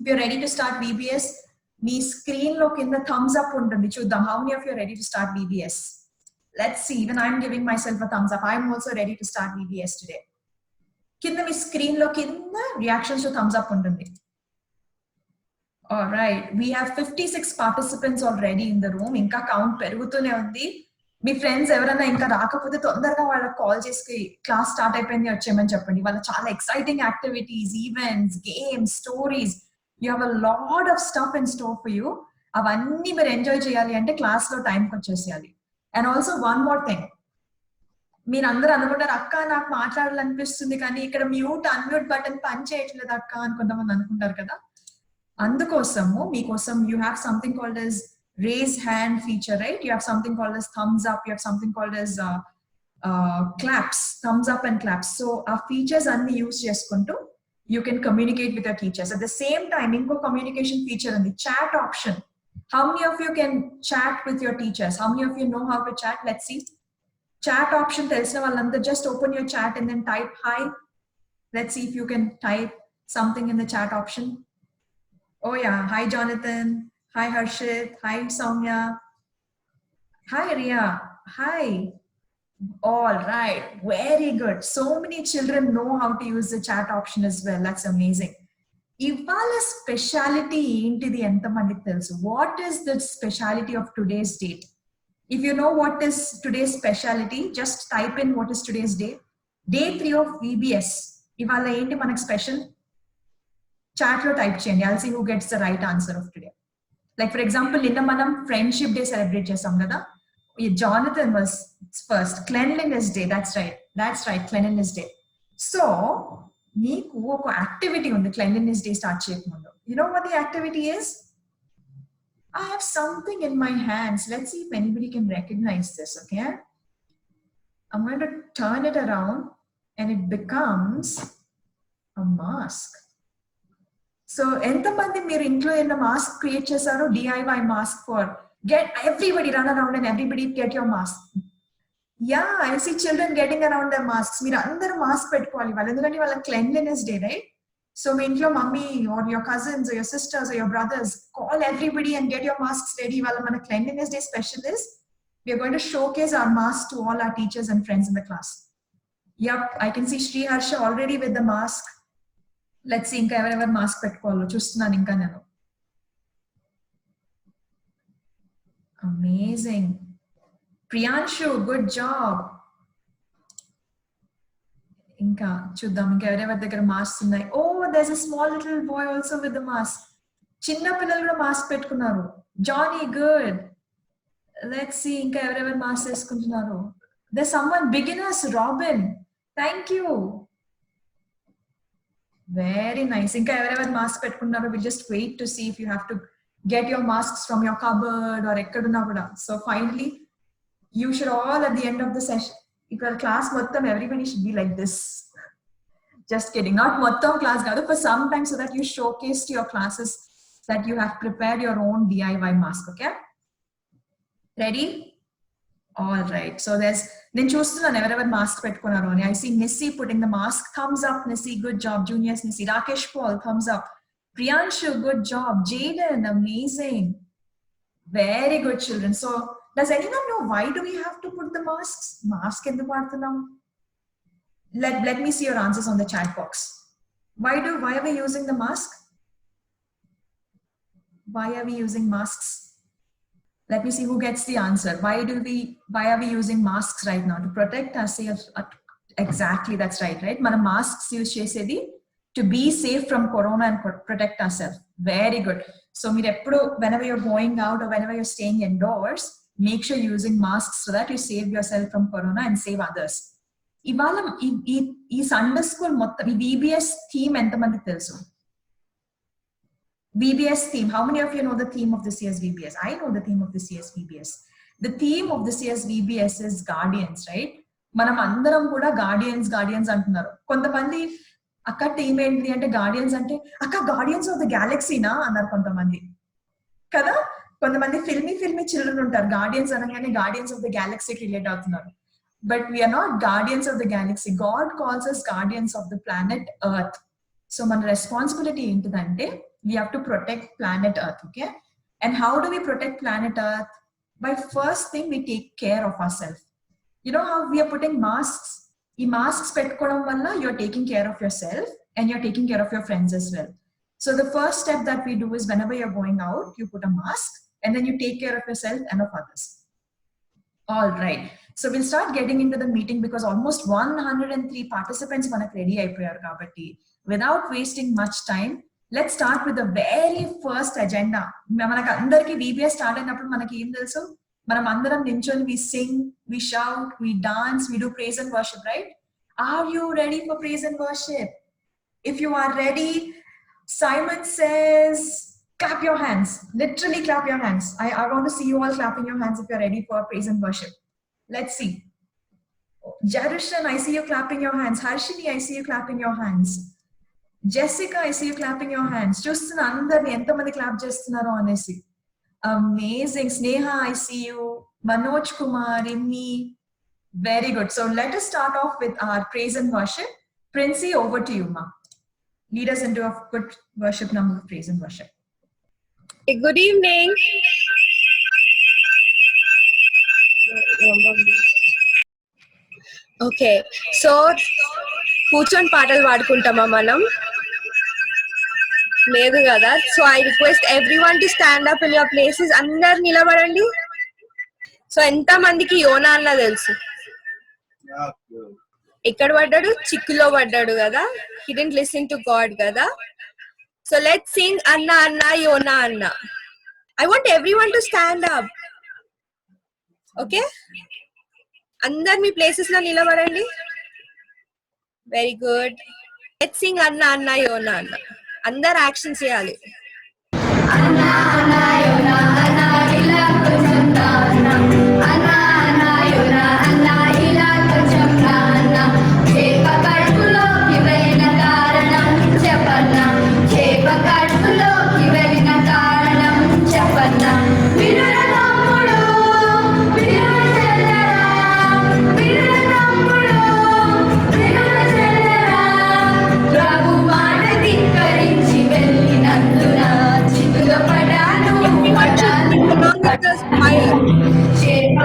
If you're ready to start VBS, me screen లో కింద thumbs up ఉంటుంది చూద్దాం. How many of you are ready to start VBS? Let's see. Even I'm giving myself a thumbs up. I'm also ready to start VBS today. కింద మీ screen లో కింద reactions to thumbs up ఉంటుంది. All right, we have 56 participants already in the room. ఇంకా count పెరుగుతూనే ఉంది. మీ friends ఎవరైనా ఇంకా రాకపోతే తొందరగా వాళ్ళకి కాల్ చేసి క్లాస్ స్టార్ట్ అయిపోయింది వచ్చేయమని చెప్పండి. వాళ్ళ చాలా exciting activities, events, games, stories, you have a lot of stuff in store for you. అవన్నీ మీరు ఎంజాయ్ చేయాలి అంటే క్లాస్ లో టైంకి వచ్చేసేయాలి. And also one more thing, మీరు అందరూ అనుకుంటారు అక్క నాకు మాట్లాడాలనిపిస్తుంది కానీ ఇక్కడ మ్యూట్ అన్మ్యూట్ బటన్ పని చేయట్లేదు అక్క అని కొంతమంది అనుకుంటారు కదా. అందుకోసము మీకోసం you have something called as raise hand feature, right? You have something called as thumbs up, you have something called as claps, thumbs up and claps. So our features anni use cheskuntu you can communicate with your teachers. At the same time inko communication feature and the chat option. How many of you can chat with your teachers? How many of you know how to chat? Let's see. Chat option tells vallandu just open your chat and then type hi. Let's see if you can type something in the chat option. Oh yeah, hi Jonathan, hi Harshit, hi Soumya, hi Riya, hi. All right, very good. So many children know how to use the chat option as well. That's amazing. Ivala speciality intidi entamandiki telusu. What is the speciality of today's date? If you know what is today's speciality, just type in what is today's date. Day 3 of VBS. Ivala enti manaku special? Chat lo type cheyandi. I'll see who gets the right answer of today. Like for example, నిన్న మనం friendship day celebrate చేసాం కదా. Jonathan was first. Cleanliness day. That's right. Cleanliness day. So మీకు ఒక activity ఉంది cleanliness day start చేయకముందు. You know what the activity is? I have something in my hands. Let's see if anybody can recognize this. Okay, I'm going to turn it around and it becomes a mask. So ఎంతమంది మీరు ఇంట్లో ఏమైనా mask create చేశారో? DIY mask for get everybody run around and everybody get your mask. Yeah, I see children getting around their masks. మీరు అందరూ mask పెట్టుకోవాలి వాళ్ళు, ఎందుకంటే వాళ్ళ cleanliness day, right? So మీ ఇంట్లో mummy or your cousins or your sisters or your brothers, call everybody and get your masks ready. వాళ్ళ మన cleanliness day special is we are going to showcase our masks to all our teachers and friends in the class. Yep, I can see Sri Harsha already with the mask. Let's see ఇంకా ఎవరెవరు mask పెట్టుకోవాలో చూస్తున్నాను ఇంకా నేను. Amazing. Priyanshu, good job. ఇంకా చూద్దాం ఇంకా ఎవరెవరి దగ్గర మాస్క్ ఉన్నాయి. Oh, there's a small little boy also with the mask. చిన్న పిల్లలు కూడా మాస్క్ పెట్టుకున్నారు. Johnny, good. Let's see ఇంకా ఎవరెవరు మాస్క్ వేసుకుంటున్నారు. There's someone, beginners, Robin. Thank you. Very nice. ఇంకా ఎవరెవరు మాస్క్ పెట్టుకున్నారో we'll just wait to see if you have to get your masks from your cupboard or ekkaduna kuda. So finally you should all at the end of the session, if your class mottham everybody should be like this. Just kidding, not mottham class gadu, for some time, so that you showcase to your classes that you have prepared your own DIY mask. Okay, ready? All right, so there's then చూస్తున్నాను ఎవరెవరు mask పెట్టుకున్నారో అని. I see Nissy putting the mask. Thumbs up Nissy, good job. Juniors Nissy. Rakesh Paul, thumbs up. Priyanshu, good job. Jaden, amazing. Very good children. So does anyone know why do we have to put the masks? Mask enduku vaartunam? Let me see your answers on the chat box. Why are we using the mask? Why are we using masks? Let me see who gets the answer. Why are we using masks right now? To protect ourselves. Exactly, that's right? Mana masks use chesedi to be safe from corona and protect ourselves. Very good. So whenever you're going out or whenever you're staying indoors, make sure you're using masks so that you save yourself from corona and save others. Ivala ee Sunday school mottam VBS theme entamandiki telusu? VBS theme. How many of you know the theme of this year's VBS? I know the theme of this year's VBS. The theme of this year's VBS is guardians, right? Manam andaram kuda guardians antunnaru. Kontamandi అక్క team ఏంటి అంటే guardians అంటే అక్క guardians of the గ్యాలక్సీనా అన్నారు కొంతమంది కదా. కొంతమంది filmy children ఉంటారు, గార్డియన్స్ అనగానే గార్డియన్స్ ఆఫ్ ద గ్యాలక్సీకి రిలేట్ అవుతున్నారు. But we are not guardians of the galaxy. God calls us guardians of the planet Earth. So మన రెస్పాన్సిబిలిటీ ఏంటిదంటే We have to protect planet Earth, okay? And how do we protect planet Earth? By first thing, we take care of ourselves. You know how we are putting masks? ఈ masks పెట్టుకోవడం వల్ల you're taking care of yourself and you're taking care of your friends as well. So the first step that we do is whenever you're going out, you put a mask and then you take care of yourself and of others. All right. So we'll start getting into the meeting because almost 103 participants మనకు ready అయిపోయారు కాబట్టి without wasting much time, let's start with the very first agenda. మనకు అందరికీ VBS start అయినప్పుడు మనకి ఏం తెలుసు? మనం అందరం నించొని we sing, we shout, we dance, we do praise and worship, right? Are you ready for praise and worship? If you are ready, Simon says, clap your hands. Literally clap your hands. I want to see you all clapping your hands if you're ready for praise and worship. Let's see. Jarushan, I see you clapping your hands. Harshini, I see you clapping your hands. Jessica, I see you clapping your hands. Chustunna andarni entamandi clap chestunnaru anesi. Amazing. Sneha, I see you. Manoj Kumar, Rimni. Very good. So let us start off with our praise and worship. Princey, over to you, ma. Lead us into a good worship number of praise and worship. Hey, good evening. Okay, so కూర్చొని పాటలు పాడుకుంటామా మనం? లేదు కదా. So I request everyone to stand up in your places. అందరు నిలబడండి. So ఎంత మందికి యోనా అన్న తెలుసు? ఎక్కడ పడ్డాడు? చిక్కులో పడ్డాడు కదా. He didn't listen to God కదా. సో లెట్స్ సింగ్ అన్న అన్న యోనా అన్న. I want everyone to stand up. Okay, అందరు మీ ప్లేసెస్ లో నిలబడండి. Very good. లెట్స్ సింగ్ అన్న అన్న యోనా అన్న. అందరు యాక్షన్ చేయాలి. అన్న అన్న యోనా అన్న ఇలా కొంచెం అన్న అన్న అన్న యోనా అన్న ఇలా కొంచెం అన్న చేప కడుపులోకి వెళ్ళిన కారణం చెప్పన్న చేప కడుపులోకి వెళ్ళిన కారణం చెప్పన్న వినుర తమ్ముడు వినుర చెల్లరా వినుర తమ్ముడు వినుర చెల్లరా ప్రభు మాట ధిక్కరించి వెళ్ళినందున చిక్కులో పడాను పడాను చేప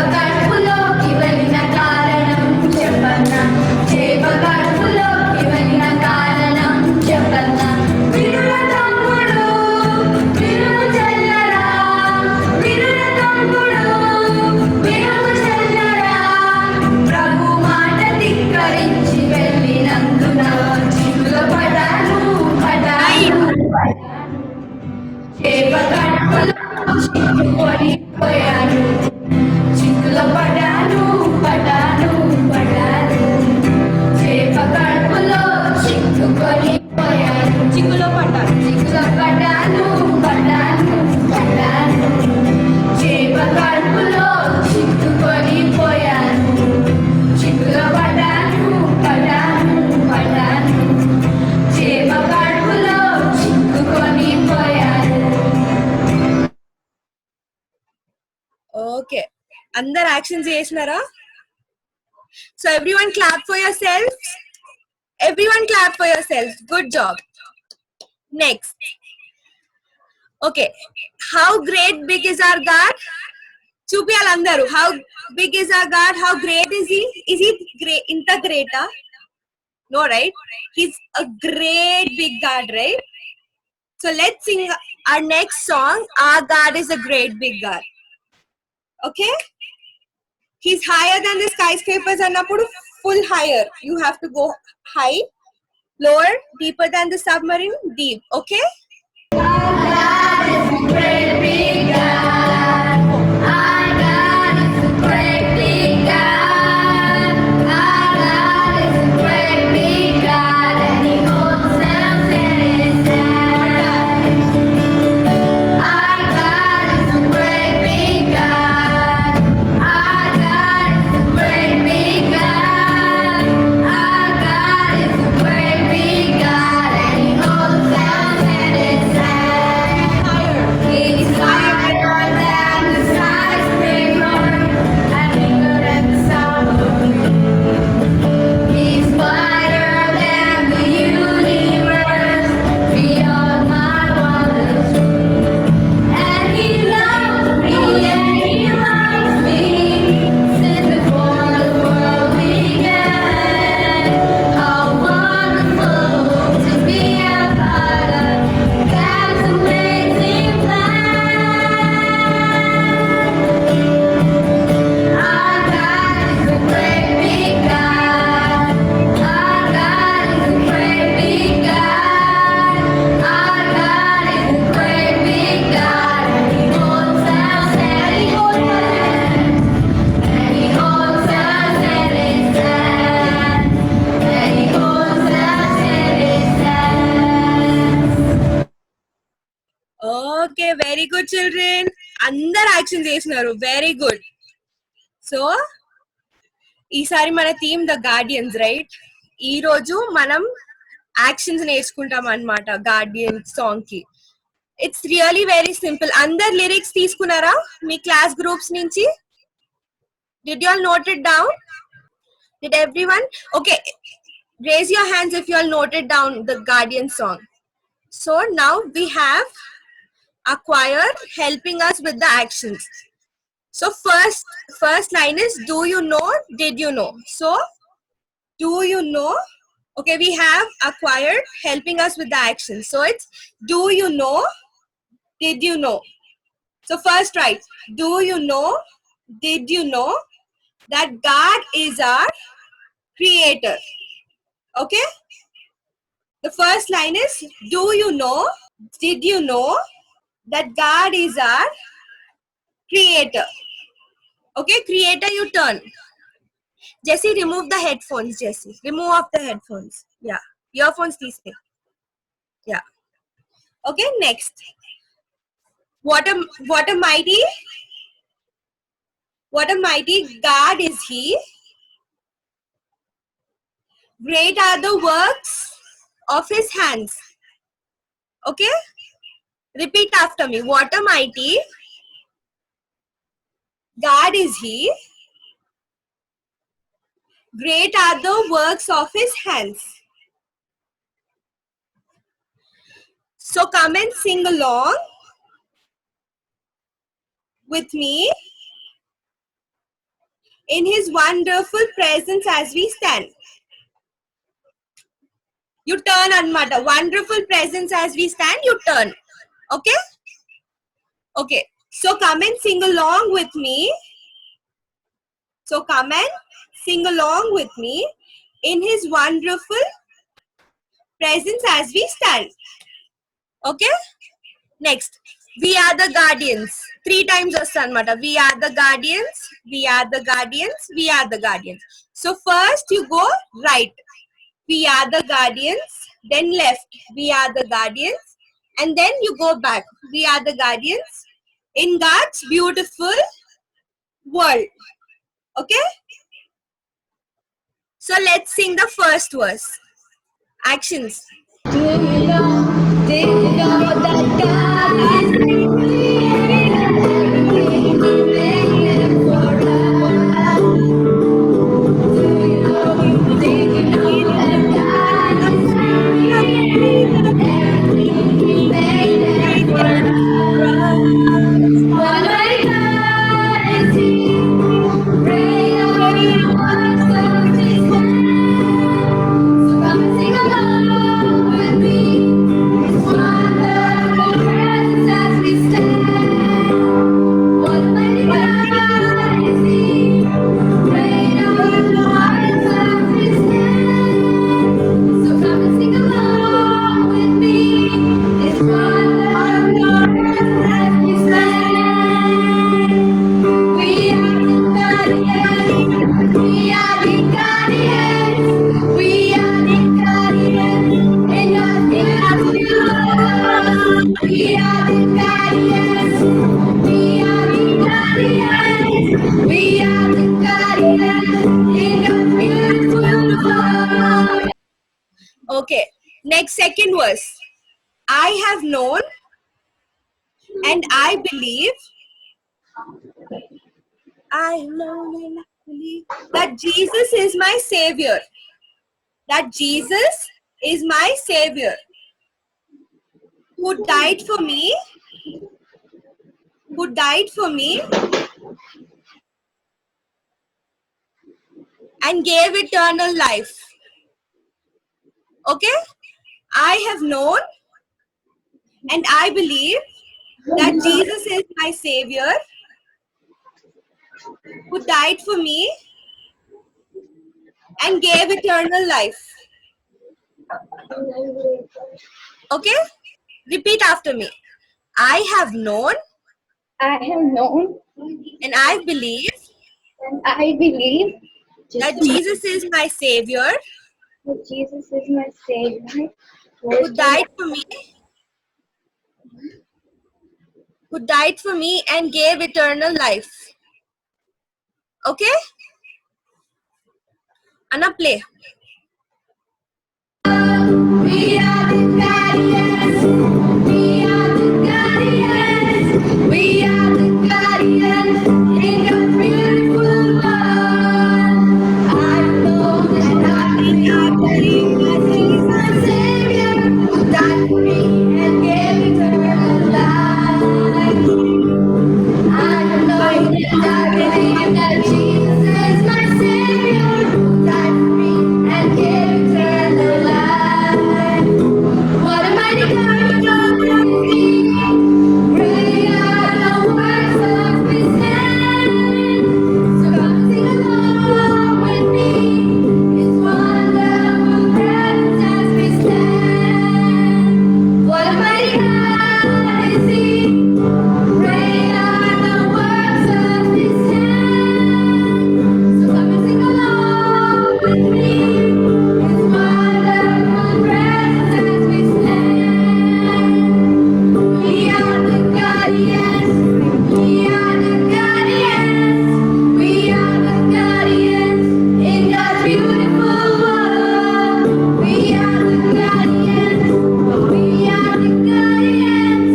కడుపులోకి వెళ్ళిన కారణం చెప్పన్నా చేప కడుపులోకి వెళ్ళిన కారణం చెప్పన్నా వినుర తమ్ముడు వినుర చెల్లరా వినుర తమ్ముడు వినుర చెల్లరా ప్రభు మాట ధిక్కరించి వెళ్ళినందున చిక్కులో పడాను పడాను చేప కడుపులో చిక్కుకొని పోయాను చిక్కులో పడాను పడాను పడాను చేప కడుపులో చిక్కుకొని పోయాను చిక్కులో పడ్డాను చిక్కులో పడ్డాను పడ్డాను పడ్డాను చేప కడుపులో చిక్కుకొని పోయాను చిక్కులో పడ్డాను పడ్డాను పడ్డాను చేప కడుపులో చిక్కుకొని పోయాను. ఓకే, అందరు యాక్షన్ చేసినారా? So everyone clap for your self. Everyone clap for yourselves. Good job. Next. Okay. How great big is our God? Chupiyal andaru. How big is our God? How great is he? Is he great? Inta greata? No, right? He's a great big God, right? So let's sing our next song. Our God is a great big God. Okay? He's higher than the skyscrapers annapudu full higher. You have to go high, lower, deeper than the submarine, deep. Okay? Our God is a great big God. Our God is a great big God. Our God is a great big God, and He holds them in His hand. Our God is a great big God. Our God is a great big God. Very good children. అందరు action చేసినారు, very good. So ఈసారి మన theme the guardians, right? ఈ రోజు మనం actions నేర్చుకుంటాం అన్నమాట Guardian song కి. It's really very simple. అందరు లిరిక్స్ తీసుకున్నారా మీ క్లాస్ గ్రూప్స్ నుంచి? Did you all note it down? Did everyone? Okay, raise your hands if you all noted down the Guardian song. So now we have a choir helping us with the actions. So first line is, do you know, did you know? So do you know? Okay, we have a choir helping us with the actions. So it's, do you know, did you know? So first write, do you know, did you know that God is our creator? Okay, the first line is, do you know, did you know that God is our creator? Okay, creator, you turn. Jessie, remove the headphones. Jessie, remove off the headphones. Yeah, earphones please. Yeah. Okay, next. What a mighty God is he. Great are the works of his hands. Okay, repeat after me. What a mighty God is he. Great are the works of his hands. So come and sing along with me in his wonderful presence as we stand. You turn anamata. Wonderful presence as we stand, you turn. Okay? Okay. So come and sing along with me. So come and sing along with me in his wonderful presence as we stand. Okay? Next. We are the guardians. 3 times anamata. We are the guardians. We are the guardians. We are the guardians. So first you go right. We are the guardians. Then left. We are the guardians. And then you go back. We are the guardians in God's beautiful world. Okay? So let's sing the first verse. Actions. Do you know that God is created everything, made it forever? Do you know that God is created everything, made it forever? What a God is he, great are the works of his hands. So come and sing along with me, his wonderful presence as we stand. What a mighty God is he, great are the works of his hands. So come and sing along with me, his wonderful presence as we stand. We are the guardians. We are the guardians. We are the guardians. In God's beautiful world. We are the guardians. We are the guardians. We are the guardians. In God's beautiful world. Okay. Next, second verse. I have known and I believe. I have known and I believe that Jesus is my savior. That Jesus is my savior, who died for me, and gave eternal life. Okay? I have known and I believe that Jesus is my savior, who died for me and gave eternal life. Okay? Repeat after me. I have known I have known and I believe and I believe that Jesus is my savior, that Jesus is my Savior, who died for me who died for me and gave eternal life. Okay? Anna, play. We are the guardians. We are the guardians. We are the guardians in God's beautiful world. I know that I believe that Jesus is my Savior, who died for me and gave eternal life. I know that I believe that Jesus is my Savior, who died for me and gave eternal life. What a mighty God is He! Great are the works of His hands. So come and sing along with me, His wonderful presence as we stand. What a mighty God is He! Great are the works of His hands. So come and sing along with me, His wonderful presence as we stand. We are the guardians. We are the guardians. We are the guardians in God's beautiful world. We are the guardians. We are the guardians.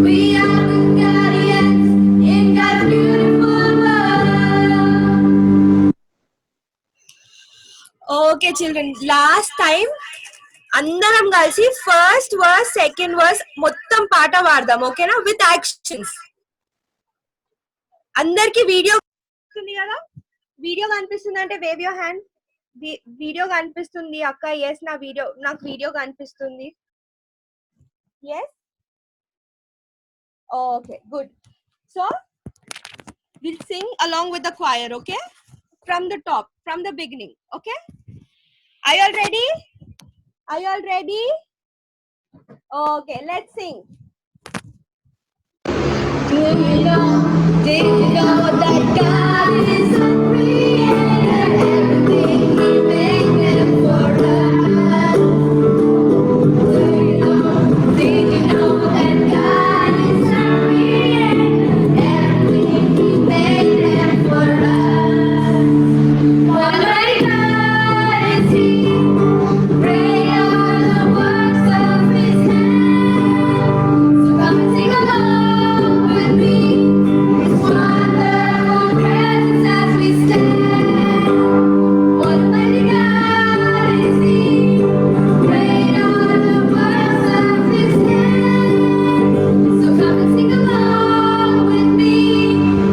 We are the guardians in God's beautiful world. Okay, children. Last time, అందరం కలిసి first verse second verse మొత్తం పాట పాడదాం ఓకేనా with actions అందరికి video కదా video కనిపిస్తుంది అంటే వేవ్ యువర్ హ్యాండ్ వీడియో కనిపిస్తుంది అక్క ఎస్ నాకు వీడియో కనిపిస్తుంది yes okay good so will sing along with the choir okay from the top from the beginning okay are you all ready Are you all ready? Okay, let's sing. Do you know that God is a creator? Everything He made them for us. Do you know that God is a creator? Everything He made them for us. What a mighty God is He! Great are the works of His hands. So come and sing along with me, His wonderful presence as we stand. What a mighty God is He! Great are the works of His hands. So come and sing along with me,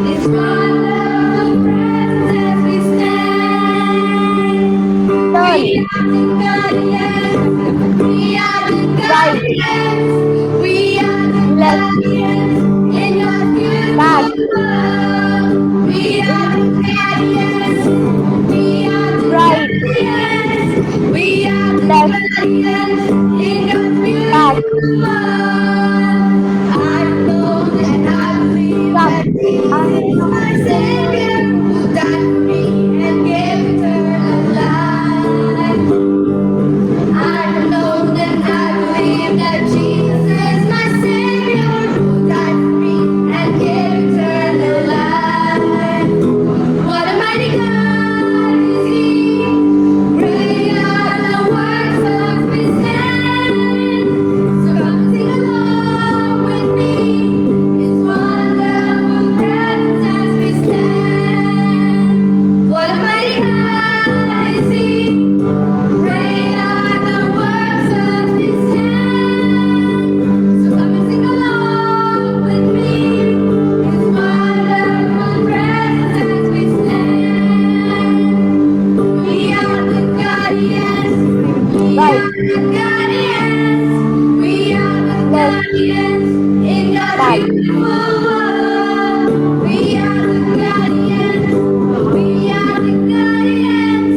His wonderful presence as we stand. We are the guardians. We are the guardians. We are the guardians in God's beautiful world. We are the guardians. We are the guardians. We are the guardians in God's beautiful world. I know that I believe that Jesus is my Savior, who died for me and gave eternal life. I know that I believe that Jesus is my Savior, who died for me and gave eternal life. What a mighty God is He! Great are the works of His hands. So come and sing along with me, His wonderful presence as we stand. What a mighty God is He! Great are the works of His hands. So come and sing along with me, His wonderful presence as we stand. We are the guardians. We are the guardians. We are the guardians in God's beautiful world. We are the guardians. We are the guardians.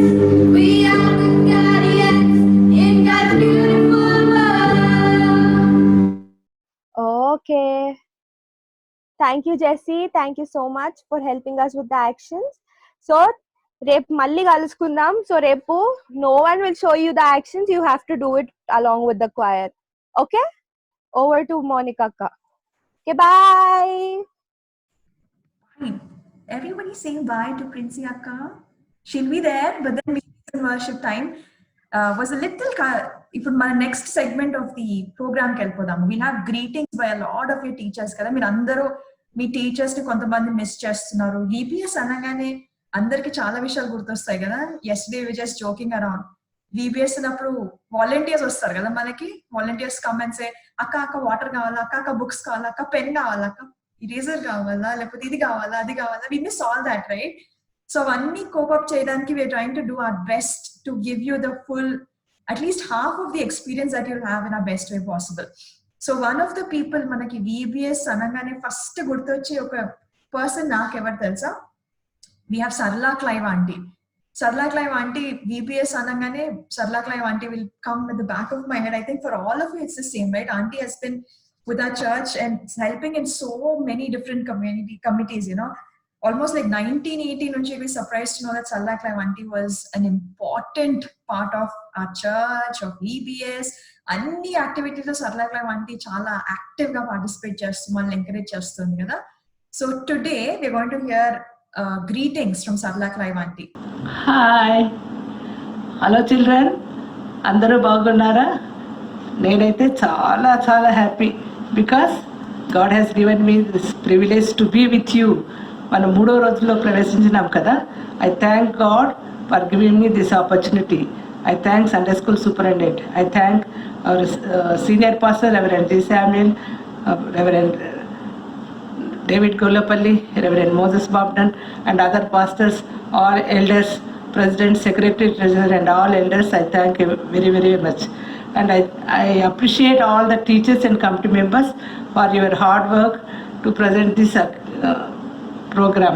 We are the guardians in God's beautiful world. Okay. Thank you, Jessie. Thank you so much for helping us with the actions. So, రేపు మళ్ళీ కలుసుకుందాం so రేపు no one will show you the actions, you have to do it along with the choir. Okay, over to Monica akka. Okay, bye. Fine. Everybody saying bye to Princey Akka. She'll be there, but then in worship time was a little. If my next segment of the program kelpodam, we'll have greetings by a lot of your teachers. Kada meer andaru me teachers ని కొంతమంది miss చేస్తున్నారు. VBS అనగానే అందరికి చాలా విషయాలు గుర్తొస్తాయి కదా. Yesterday we just joking around. VBS అన్నప్పుడు వాలంటీర్స్ వస్తారు కదా మనకి. వాలంటీర్స్ కమెంట్స్ అక్క అక్క వాటర్ కావాలా, అక్క అక్క బుక్స్ కావాలా, అక్క పెన్ కావాలా, అక్క ఇరేజర్ కావాలా, లేకపోతే ఇది కావాలా, అది కావాలా. We miss all that, right? So అవన్నీ కోపప్ చేయడానికి we're trying to do our best to give you the full at least half of the experience that you'll have in a best way possible. So one of the people మనకి VBS అనగానే first గుర్తొచ్చే ఒక person నాకెవరు తెలుసా? We have Sarla Clive aunty. Sarla Clive aunty, VBS anangane, Sarla Clive aunty will come at the back of my head. I think for all of you it's the same, right? Auntie has been with our church and helping in so many different committees, you know. Almost like 1980 nunchi we surprised to know that Sarla Clive aunty was an important part of our church, of VBS. Anni activities lo Sarla Clive aunty chala active ga participate chestundi, manni encourage chestundi kada. So today we're going to hear greetings from Sarla Clive aunty. Hi, hello children, అందరూ బాగున్నారా? నేనైతే చాలా చాలా happy because God has given me this privilege to be with you. మనం 3వ రోజులో ప్రవేశించినాం కదా. I thank God for giving me this opportunity. I thank Sunday school superintendent. I thank our senior pastor reverend G Samuel, reverend David Gollapalli, Reverend Moses Bobden, and other pastors, all elders, president, secretary, treasurer, and all elders. I thank you very, very much. And I appreciate all the teachers and committee members for your hard work to present this program.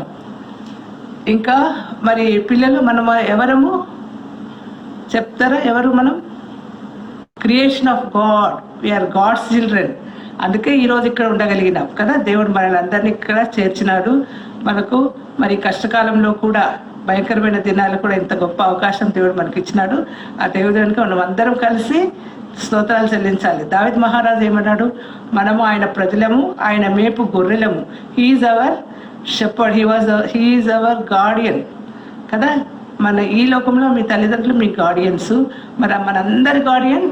ఇంకా మరి పిల్లలు మనము ఎవరము చెప్తారా? ఎవరు మనం? Creation of God. We are God's children. అందుకే ఈరోజు ఇక్కడ ఉండగలిగినాం కదా. దేవుడు మనల్ని అందరినీ ఇక్కడ చేర్చినాడు. మనకు మరి కష్టకాలంలో కూడా, భయంకరమైన దినాలు కూడా ఇంత గొప్ప అవకాశం దేవుడు మనకి ఇచ్చినాడు. ఆ దేవుడికి మనం అందరం కలిసి స్తోత్రాలు చెల్లించాలి. దావీద్ మహారాజు ఏమన్నాడు? మనము ఆయన ప్రజలము, ఆయన మేపు గొర్రెలము. He's our shepherd, he's our guardian కదా. మన ఈ లోకంలో మీ తల్లిదండ్రులు మీ గార్డియన్స్. మరి మనందరి గార్డియన్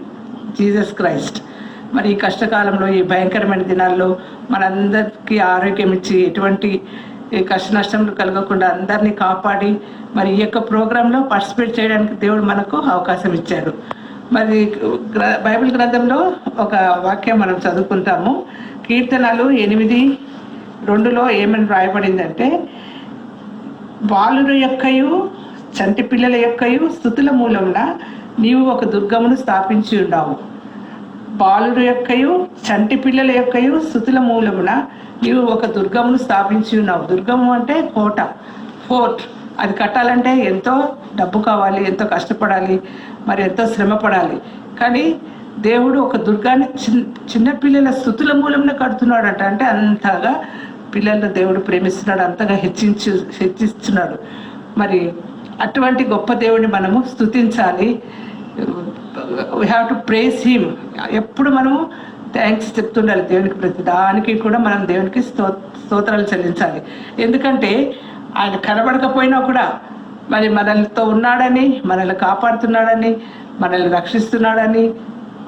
జీసస్ క్రైస్ట్. మరి ఈ కష్టకాలంలో, ఈ భయంకరమైన దినాల్లో మనందరికీ ఆరోగ్యం ఇచ్చి ఎటువంటి కష్ట నష్టములు కలగకుండా అందరినీ కాపాడి మరి ఈ యొక్క ప్రోగ్రాంలో పార్టిసిపేట్ చేయడానికి దేవుడు మనకు అవకాశం ఇచ్చాడు. మరి బైబిల్ గ్రంథంలో ఒక వాక్యం మనం చదువుకుంటాము. కీర్తనలు 8:2లో ఏమని రాయబడిందంటే, బాలుల యొక్కయు చంటి పిల్లల యొక్కయు స్తుతుల మూలంలో నీవు ఒక దుర్గమును స్థాపించి ఉన్నావు. బాలుడు యొక్కయు చంటి పిల్లల యొక్కయు స్తుతుల మూలమున నీవు ఒక దుర్గమును స్థాపించి ఉన్నావు. దుర్గము అంటే కోట, ఫోర్ట్. అది కట్టాలంటే ఎంతో డబ్బు కావాలి, ఎంతో కష్టపడాలి, మరి ఎంతో శ్రమ పడాలి. కానీ దేవుడు ఒక దుర్గాన్ని చిన్నపిల్లల స్తుతుల మూలంలో కడుతున్నాడంట. అంటే అంతగా పిల్లలను దేవుడు ప్రేమిస్తున్నాడు, అంతగా హెచ్చిస్తున్నాడు. మరి అటువంటి గొప్ప దేవుడిని మనము స్తుతించాలి. We have to praise him. ఎప్పుడు మనము థ్యాంక్స్ చెప్తుండాలి దేవునికి. ప్రతి దానికి కూడా మనం దేవునికి స్తోత్రాలు చెల్లించాలి. ఎందుకంటే ఆయన కనబడకపోయినా కూడా మరి మనలతో ఉన్నాడని, మనల్ని కాపాడుతున్నాడని, మనల్ని రక్షిస్తున్నాడని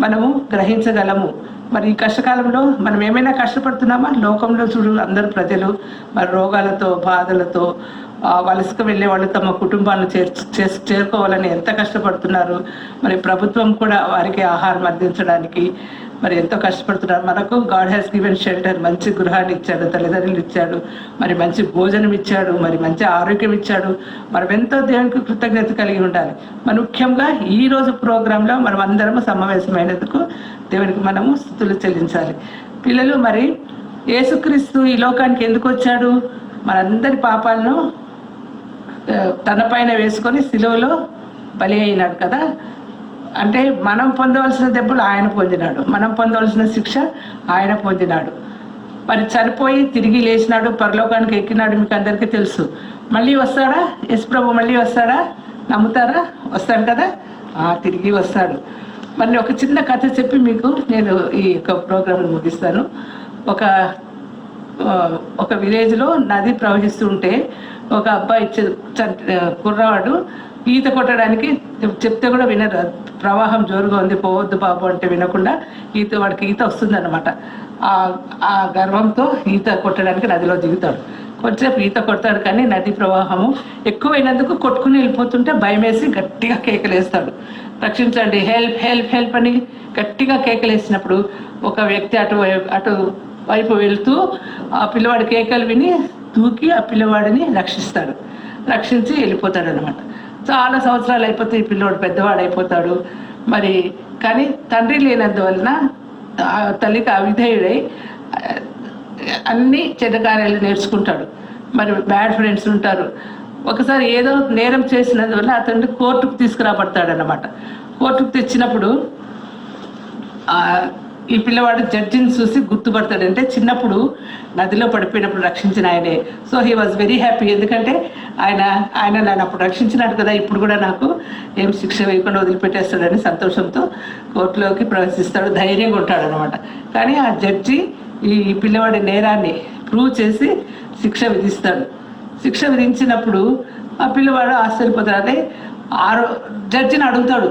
మనము గ్రహించగలము. మరి ఈ కష్టకాలంలో మనం ఏమైనా కష్టపడుతున్నామా? లోకంలో చూడు, అందరు ప్రజలు మరి రోగాలతో, బాధలతో, వలసకు వెళ్ళే వాళ్ళు తమ కుటుంబాలను చేరుకోవాలని ఎంత కష్టపడుతున్నారు. మరి ప్రభుత్వం కూడా వారికి ఆహారం అందించడానికి మరి ఎంతో కష్టపడుతున్నారు. మనకు గాడ్ హ్యాస్ గివెన్ షెల్టర్. మంచి గృహాన్ని ఇచ్చాడు, తల్లిదండ్రులు ఇచ్చాడు, మరి మంచి భోజనం ఇచ్చాడు, మరి మంచి ఆరోగ్యం ఇచ్చాడు. మనం ఎంతో దేవునికి కృతజ్ఞత కలిగి ఉండాలి. మరి ముఖ్యంగా ఈరోజు ప్రోగ్రాంలో మనం అందరము సమావేశమైనందుకు దేవునికి మనము స్తుతులు చెల్లించాలి. పిల్లలు, మరి యేసుక్రీస్తు ఈ లోకానికి ఎందుకు వచ్చాడు? మనందరి పాపాలను తన పైన వేసుకొని సిలువలో బలి అయినాడు కదా. అంటే మనం పొందవలసిన దెబ్బలు ఆయన పొందినాడు, మనం పొందవలసిన శిక్ష ఆయన పొందినాడు. మరి చనిపోయి తిరిగి లేచినాడు, పరలోకానికి ఎక్కినాడు. మీకు అందరికీ తెలుసు. మళ్ళీ వస్తాడా? యేసు ప్రభు మళ్ళీ వస్తాడా? నమ్ముతారా? వస్తాడు కదా, తిరిగి వస్తాడు. మరి ఒక చిన్న కథ చెప్పి మీకు నేను ఈ యొక్క ప్రోగ్రామ్ ముగిస్తాను. ఒక ఒక విలేజ్లో నది ప్రవహిస్తుంటే ఒక అబ్బాయి కుర్రవాడు ఈత కొట్టడానికి చెప్తే కూడా వినరు. ప్రవాహం జోరుగా ఉంది, పోవద్దు బాబు అంటే వినకుండా వాడికి ఈత వస్తుందన్నమాట. ఆ గర్వంతో ఈత కొట్టడానికి నదిలో దిగుతాడు. కొంచెంసేపు ఈత కొడతాడు, కానీ నది ప్రవాహము ఎక్కువైనందుకు కొట్టుకుని వెళ్ళిపోతుంటే భయం వేసి గట్టిగా కేకలేస్తాడు, రక్షించండి, హెల్ప్ హెల్ప్ హెల్ప్ అని గట్టిగా కేకలేసినప్పుడు ఒక వ్యక్తి అటు వైపు వెళ్తూ ఆ పిల్లవాడి కేకలు విని దూకి ఆ పిల్లవాడిని రక్షించి వెళ్ళిపోతాడు అనమాట. చాలా సంవత్సరాలు అయిపోతే ఈ పిల్లవాడు పెద్దవాడు అయిపోతాడు. మరి కానీ తండ్రి లేనందువలన తల్లికి అవిధేయుడై అన్ని చెడ్డ కార్యాలు నేర్చుకుంటాడు. మరి బ్యాడ్ ఫ్రెండ్స్ ఉంటారు. ఒకసారి ఏదో నేరం చేసినందువల్ల అతన్ని కోర్టుకు తీసుకురాబడతాడు అన్నమాట. కోర్టుకు తెచ్చినప్పుడు ఈ పిల్లవాడు జడ్జిని చూసి గుర్తుపడతాడు. అంటే చిన్నప్పుడు నదిలో పడిపోయినప్పుడు రక్షించిన ఆయనే. So he was very happy. ఎందుకంటే ఆయన నన్ను అప్పుడు రక్షించినాడు కదా, ఇప్పుడు కూడా నాకు ఏం శిక్ష వేయకుండా వదిలిపెట్టేస్తాడని సంతోషంతో కోర్టులోకి ప్రవేశిస్తాడు. ధైర్యంగా ఉంటాడు అనమాట. కానీ ఆ జడ్జి ఈ పిల్లవాడి నేరాన్ని ప్రూవ్ చేసి శిక్ష విధిస్తాడు. శిక్ష విధించినప్పుడు ఆ పిల్లవాడు ఆశ్చర్యపోతాడు. అదే జడ్జిని అడుగుతాడు,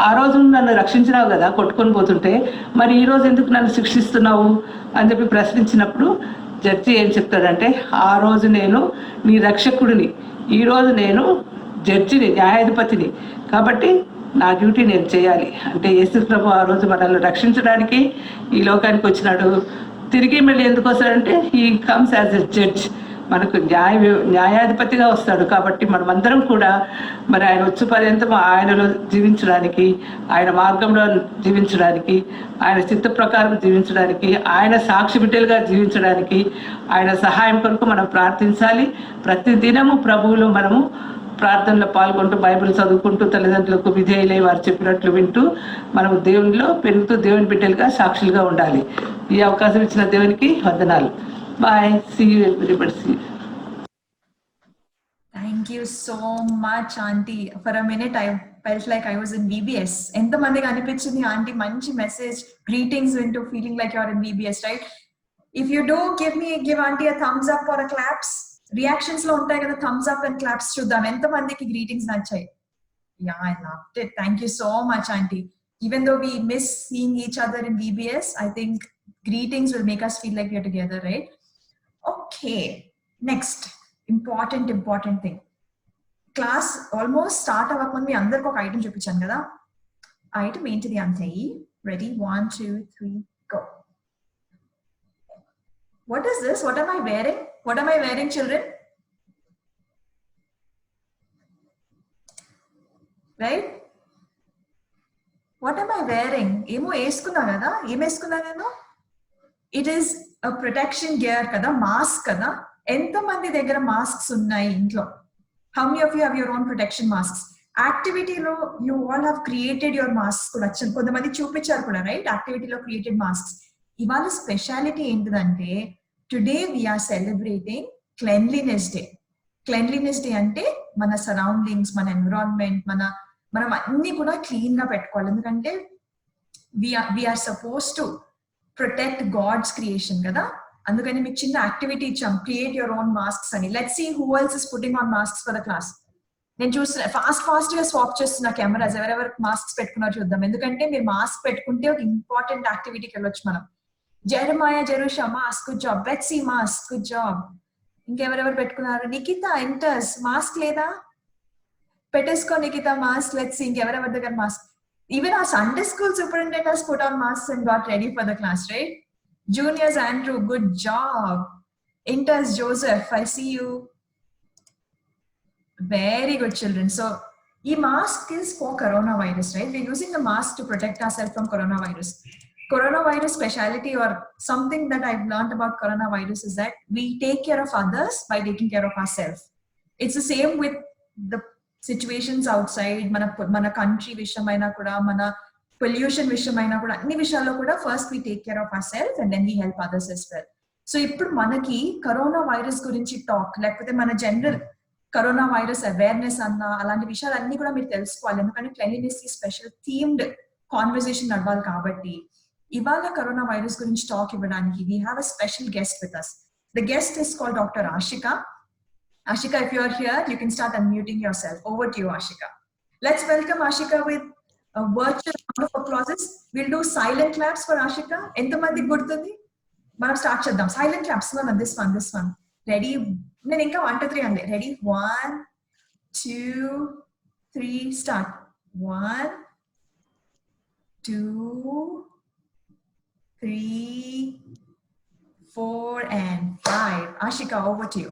ఆ రోజు నన్ను రక్షించినావు కదా కొట్టుకొని పోతుంటే, మరి ఈరోజు ఎందుకు నన్ను శిక్షిస్తున్నావు అని చెప్పి ప్రశ్నించినప్పుడు జడ్జి ఏం చెప్తాడంటే, ఆ రోజు నేను నీ రక్షకుడిని, ఈరోజు నేను జడ్జిని, న్యాయాధిపతిని, కాబట్టి నా డ్యూటీ నేను చేయాలి. అంటే యేసు ప్రభు ఆ రోజు మనల్ని రక్షించడానికి ఈ లోకానికి వచ్చినాడు. తిరిగి మళ్ళీ ఎందుకు వస్తాడంటే he comes as a judge, మనకు న్యాయాధిపతిగా వస్తాడు. కాబట్టి మనమందరం కూడా మరి ఆయన వచ్చే పర్యంతం ఆయనలో జీవించడానికి, ఆయన మార్గంలో జీవించడానికి, ఆయన చిత్త ప్రకారం జీవించడానికి, ఆయన సాక్షి బిడ్డలుగా జీవించడానికి ఆయన సహాయం కొరకు మనం ప్రార్థించాలి. ప్రతి దినము ప్రభువులో మనము ప్రార్థనలో పాల్గొంటూ, బైబిల్ చదువుకుంటూ, తల్లిదండ్రులకు విధేయులై వారు చెప్పినట్లు వింటూ మనము దేవునిలో పెరుగుతూ దేవుని బిడ్డలుగా సాక్షులుగా ఉండాలి. ఈ అవకాశం ఇచ్చిన దేవునికి వందనాలు. Bye, see you everybody. See you. Thank you so much, Auntie. For a minute, I felt like I was in VBS. ఎంత మందికి అనిపించింది ఆంటీ మంచి మెసేజ్, గ్రీటింగ్స్ వింటూ feeling like you're in VBS, right? If you do give auntie a thumbs up or a claps. Reactions లో ఉంటాయి కదా Thums up and claps, చూద్దాం ఎంత మందికి గ్రీటింగ్స్ నచ్చాయి. Yeah, I loved it. Thank you so much aunty. Even though we miss seeing each other in VBS, I think greetings will make us feel like we're together, right? Okay, next important thing. Class almost start అవ్వకముందు మీ అందరికి ఒక item చూపించాను కదా. Item ఏంటిది అంటే, ready, 1 2 3 go. What is this? What am I wearing? What am I wearing, children? Right? What am I wearing? ఏమో వేసుకున్నా కదా. ఏం వేసుకున్నా నేను? It is a protection gear కదా, మాస్క్ కదా. ఎంత మంది దగ్గర మాస్క్స్ ఉన్నాయి ఇంట్లో? How many of you have your own protection masks? యాక్టివిటీలో you all have created your masks కూడా. కొంతమంది చూపించారు కూడా, రైట్? యాక్టివిటీలో created masks. ఇవాళ స్పెషాలిటీ ఏంటిదంటే, today we are celebrating cleanliness day. Cleanliness day అంటే మన సరౌండింగ్స్, మన ఎన్విరాన్మెంట్, మనం అన్ని కూడా క్లీన్ గా పెట్టుకోవాలి. ఎందుకంటే we are suppose to protect God's creation కదా. అందుకని మీకు చిన్న యాక్టివిటీ ఇచ్చాం, క్రియేట్ యువర్ ఓన్ మాస్క్స్ అని. Let's see who else is putting on masks for the class. నేను చూస్తున్నా ఫాస్ట్ గా స్వాప్ చేస్తున్నా కెమెరాస్, ఎవరెవరు మాస్క్స్ పెట్టుకున్నా చూద్దాం. ఎందుకంటే మీరు మాస్క్ పెట్టుకుంటే ఒక ఇంపార్టెంట్ యాక్టివిటీకి వెళ్ళొచ్చు మనం. Jeremiah, Jerusha, mask, good job. Betsy, mask, good job. ఇంకెవరెవరు పెట్టుకున్నారు? నిఖిత ఎంటర్స్, మాస్క్ లేదా? పెట్టేసుకో నిఖిత మాస్క్. లెట్స్ సీ ఇంకెవరెవరి దగ్గర mask. Even our Sunday school superintendent has put on masks and got ready for the class, right? Juniors, Andrew, good job. Interns, Joseph, I see you. Very good, children. So ఈ mask is for coronavirus, right? We're using the mask to protect ourselves from coronavirus. Coronavirus speciality, or something that I've learned about coronavirus, is that we take care of others by taking care of ourselves. It's the same with the situations outside. Mana country vishamaina kuda, mana pollution vishamaina kuda, anni vishayallo kuda first we take care of ourselves and then we help others as well. So ippudu manaki coronavirus gurinchi talk, lekapothe mana general coronavirus awareness anna alanti vishayalanni kuda meer telusukovali. Endukante cleanliness is special themed conversation nadvali kabatti ఇవాళ corona virus గురించి talk ఇవ్వడానికి we have a special guest with us. The guest is called Dr. Ashika. Ashika, if you are here, you can start unmuting yourself. Over to you, Ashika. Let's welcome Ashika with a virtual round of applauses. We'll do silent claps for Ashika. ఎంతమంది గుర్తుంది? మనం start చేద్దాం. Silent claps. No, this one. Ready? నేను ఇంకా 1 2 3 అండి. Ready? 1 2 3 start. 1 2 3 4 and 5. Ashika, over to you.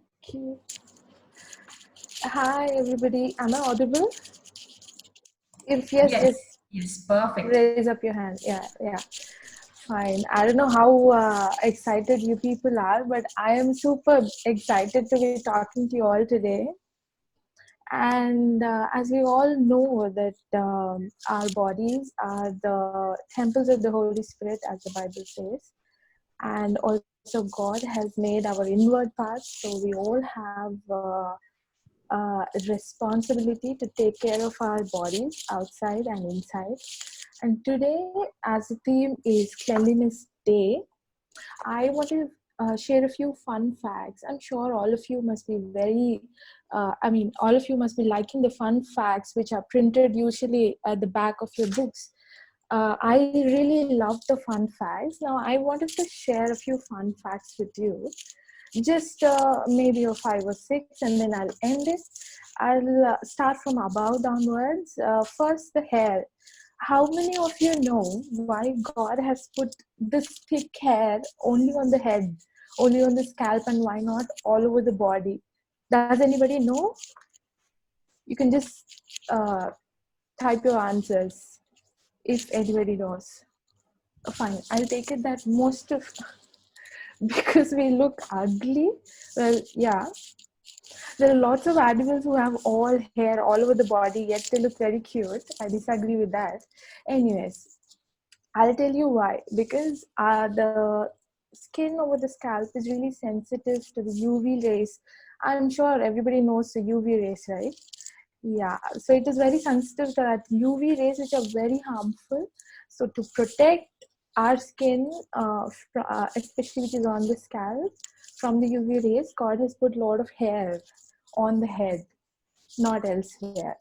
Hi, everybody. Am I audible? If yes, just Yes, perfect. raise up your hand. Yeah. Fine. I don't know how excited you people are, but I am super excited to be talking to you all today. And as we all know that our bodies are the temples of the Holy Spirit, as the Bible says. And also God has made our inward parts, so we all have responsibility to take care of our bodies outside and inside. And today, as the theme is Cleanliness Day, I want to share a few fun facts. I'm sure all of you must be all of you must be liking the fun facts which are printed usually at the back of your books. I really love the fun facts. Now, I wanted to share a few fun facts with you. Just maybe a 5 or 6, and then I'll end it. I'll start from above downwards. First, the hair. How many of you know why God has put this thick hair only on the head, only on the scalp, and why not all over the body? Does anybody know? You can just type your answers if anybody knows. Fine, I'll take it that most of because we look ugly. Well, yeah. There are lots of animals who have all hair all over the body, yet they look very cute. I disagree with that. Anyways, I'll tell you why. Because the skin over the scalp is really sensitive to the UV rays. I'm sure everybody knows the UV rays, right? Yeah, so it is very sensitive to that UV rays, which are very harmful. So to protect our skin, especially which is on the scalp, from the UV rays, God has put a lot of hair on the head, not elsewhere.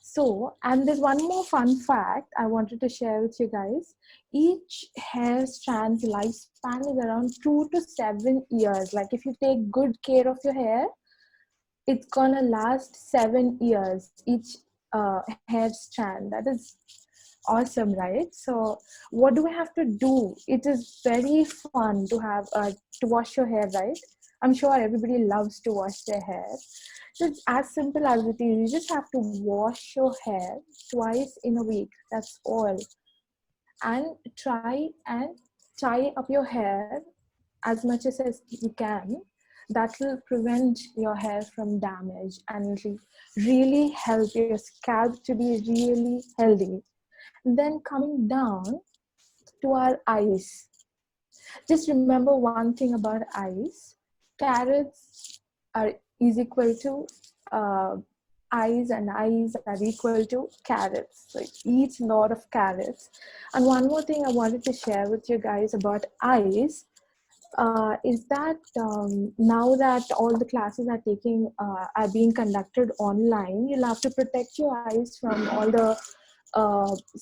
So, and there's one more fun fact I wanted to share with you guys. Each hair strand's lifespan is around 2 to 7 years. Like if you take good care of your hair, it's gonna last 7 years, each hair strand. That is awesome, right? So what do we have to do? It is very fun to have to wash your hair, right? I'm sure everybody loves to wash their hair. So it's as simple as it is. You just have to wash your hair twice in a week. That's all. And try and tie up your hair as much as you can. That will prevent your hair from damage and it will really help your scalp to be really healthy. Then coming down to our eyes. Just remember one thing about eyes. Carrots is equal to eyes, and eyes are equal to carrots. So eat a lot of carrots. And one more thing I wanted to share with you guys about eyes is that now that all the classes are being conducted online, you'll have to protect your eyes from all the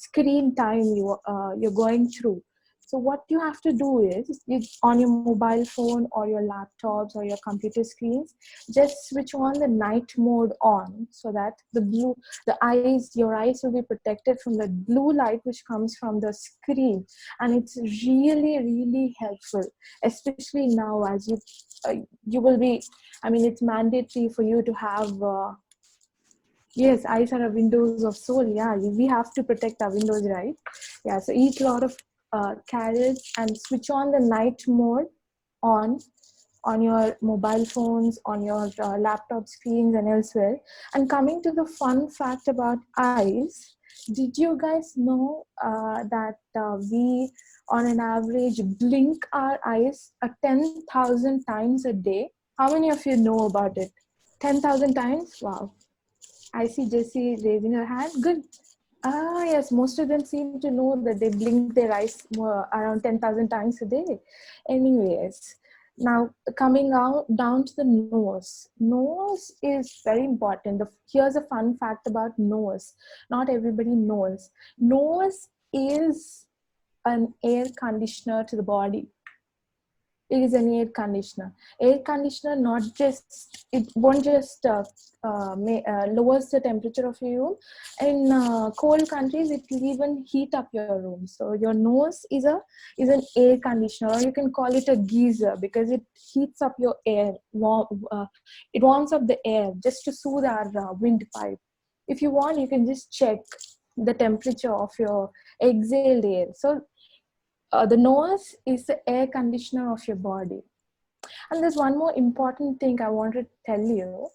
screen time you're going through. So what you have to do is, on your mobile phone or your laptops or your computer screens, just switch on the night mode on, so that your eyes will be protected from the blue light which comes from the screen. And it's really, really helpful, especially now as you will be, it's mandatory for you to have yes, eyes are a windows of soul. Yeah, we have to protect our windows, right? Yeah, so eat a lot of carrots and switch on the night mode on your mobile phones, on your laptop screens and elsewhere. And coming to the fun fact about eyes, did you guys know that we on an average blink our eyes 10,000 times a day? How many of you know about it? 10,000 times? Wow. I see Jessie raising her hand. Good. Ah, yes, most of them seem to know that they blink their eyes around 10,000 times a day. Anyways, now coming out down to the nose. Nose is very important. Here's a fun fact about nose. Not everybody knows. Nose is an air conditioner to the body. It is an air conditioner. Air conditioner not just, it won't just lowers the temperature of your room. In cold countries, it will even heat up your room. So your nose is an air conditioner, or you can call it a geyser, because it heats up your air. It warms up the air just to soothe our windpipe. If you want, you can just check the temperature of your exhaled air. So the nose is the air conditioner of your body. And there's one more important thing I want to tell you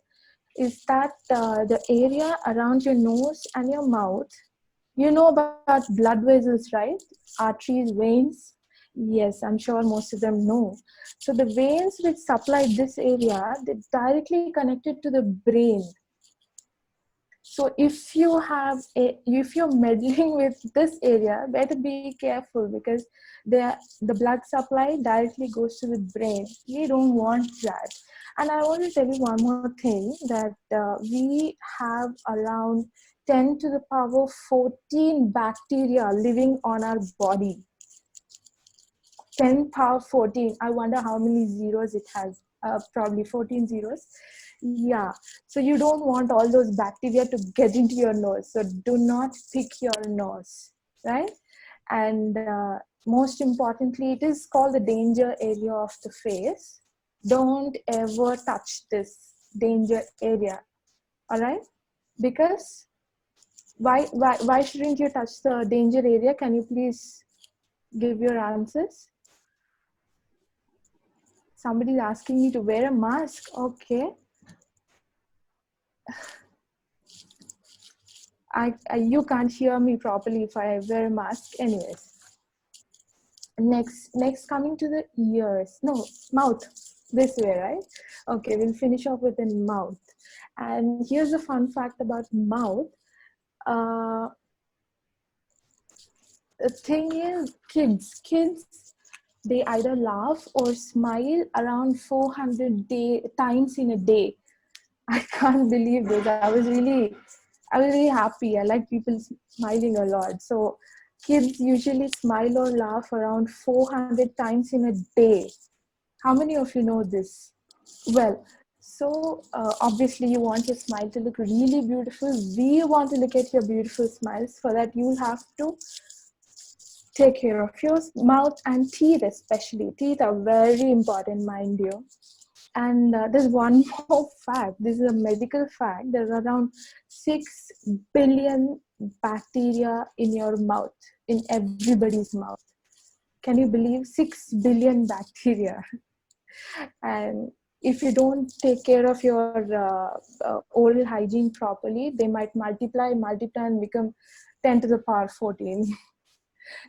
is that the area around your nose and your mouth, you know about blood vessels, right? Arteries, veins. Yes, I'm sure most of them know. So the veins which supply this area, they're directly connected to the brain. So if you're meddling with this area, better be careful, because the blood supply directly goes to the brain. We don't want that. And I want to tell you one more thing, that we have around 10 to the power 14 bacteria living on our body. 10 power 14. I wonder how many zeros it has. Probably 14 zeros. Yeah. So you don't want all those bacteria to get into your nose. So do not pick your nose, right? And most importantly, it is called the danger area of the face. Don't ever touch this danger area. All right? Because why shouldn't you touch the danger area? Can you please give your answers? Somebody's asking me to wear a mask. Okay. You can't hear me properly if I wear a mask. Anyways. Next coming to the ears. No, mouth. This way, right? Okay, we'll finish off with the mouth. And here's a fun fact about mouth. Uh, the thing is, kids, they either laugh or smile around 400 times in a day. I can't believe this. I was really happy. I like people smiling a lot. So kids usually smile or laugh around 400 times in a day. How many of you know this? Well, so obviously you want your smile to look really beautiful. We want to look at your beautiful smiles. For that, you'll have to take care of your mouth and teeth, especially. Teeth are very important, mind you. And there's one more fact. This is a medical fact. There's around 6 billion bacteria in your mouth, in everybody's mouth. Can you believe 6 billion bacteria? And if you don't take care of your oral hygiene properly, they might multiply, and become 10 to the power 14.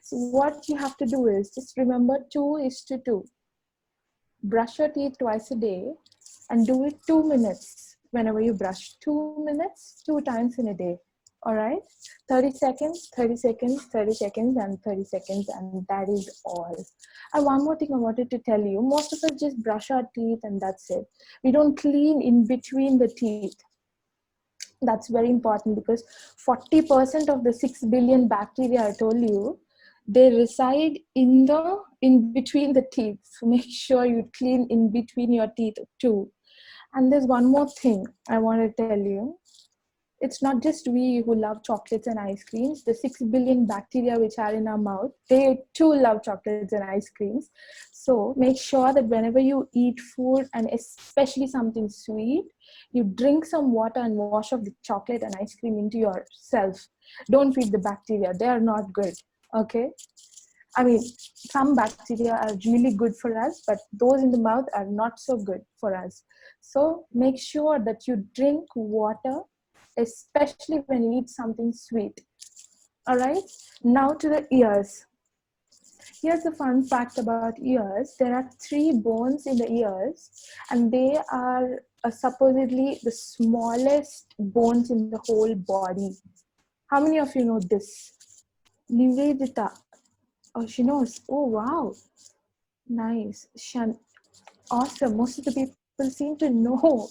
So what you have to do is just remember 2:2. Brush your teeth twice a day and do it 2 minutes whenever you brush. 2 minutes, 2 times in a day. All right? 30 seconds, 30 seconds, 30 seconds, and 30 seconds, and that is all. And one more thing I wanted to tell you. Most of us just brush our teeth and that's it. We don't clean in between the teeth. That's very important, because 40% of the 6 billion bacteria I told you, they reside in between the teeth. So make sure you clean in between your teeth too. And there's one more thing I want to tell you. It's not just we who love chocolates and ice creams. The 6 billion bacteria which are in our mouth, they too love chocolates and ice creams. So make sure that whenever you eat food, and especially something sweet, you drink some water and wash off the chocolate and ice cream into yourself. Don't feed the bacteria. They are not good. Okay? I mean, some bacteria are really good for us, but those in the mouth are not so good for us. So make sure that you drink water, especially when you eat something sweet. All right, now to the ears. Here's a fun fact about ears. There are 3 bones in the ears, and they are supposedly the smallest bones in the whole body. How many of you know this? Nivedita. Oh, she knows. Oh, wow. Nice. Awesome. Most of the people seem to know.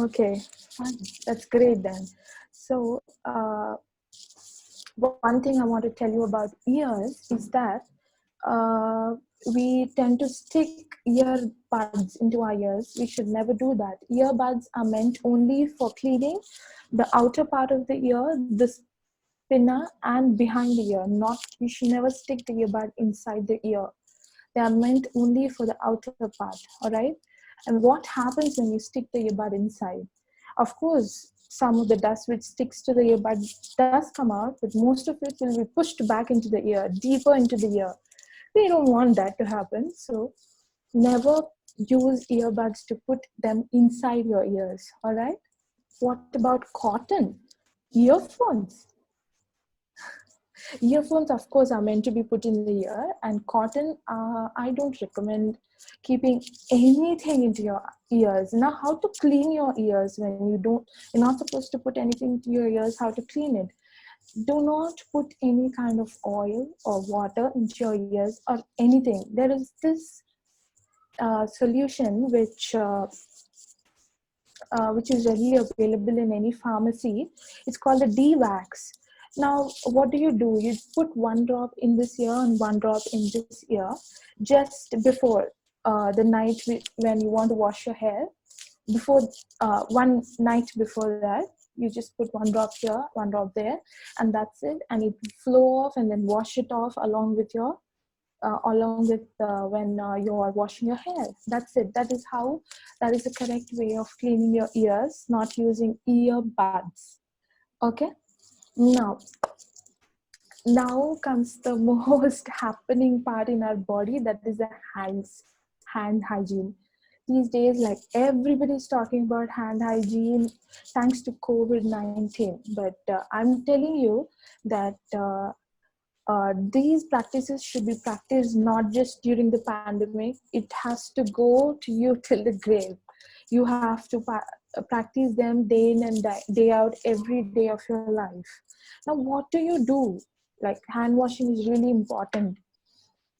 Okay, fine. That's great then. So, one thing I want to tell you about ears is that we tend to stick earbuds into our ears. We should never do that. Earbuds are meant only for cleaning the outer part of the ear, the spinner, and behind the ear. Not, you should never stick the earbud inside the ear. They are meant only for the outer part, all right? And what happens when you stick the earbud inside? Of course, some of the dust which sticks to the earbud does come out, but most of it will be pushed back into the ear, deeper into the ear. We don't want that to happen, so never use earbuds to put them inside your ears, all right? What about cotton? Earphones. Earphones, of course, are meant to be put in the ear, and cotton, I don't recommend keeping anything into your ears. Now, how to clean your ears when you're not supposed to put anything into your ears, how to clean it? Do not put any kind of oil or water into your ears or anything. There is this solution which is readily available in any pharmacy. It's called the D-Wax. Now, what do? You put one drop in this ear and one drop in this ear just before the night when you want to wash your hair. Before one night before that, you just put one drop here, one drop there, and that's it. And it will flow off, and then wash it off along with when you're washing your hair. That's it. That is the correct way of cleaning your ears, not using earbuds. Okay. Now comes the most happening part in our body, that is the hand hygiene. These days, like, everybody's talking about hand hygiene thanks to COVID-19. But I'm telling you that these practices should be practiced not just during the pandemic. It has to go to you till the grave. You have to practice them day in and day out, every day of your life. Now, what do you do? Like, hand washing is really important.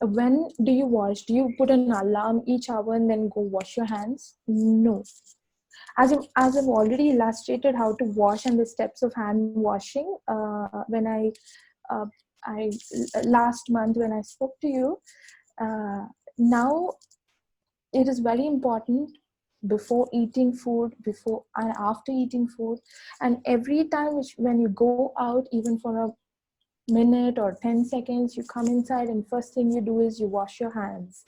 When do you wash? Do you put an alarm each hour and then go wash your hands? No. As I've already illustrated how to wash and the steps of hand washing when I last month when I spoke to you. Now it is very important before eating food, before and after eating food, and every time when you go out, even for a minute or 10 seconds, you come inside and first thing you do is you wash your hands.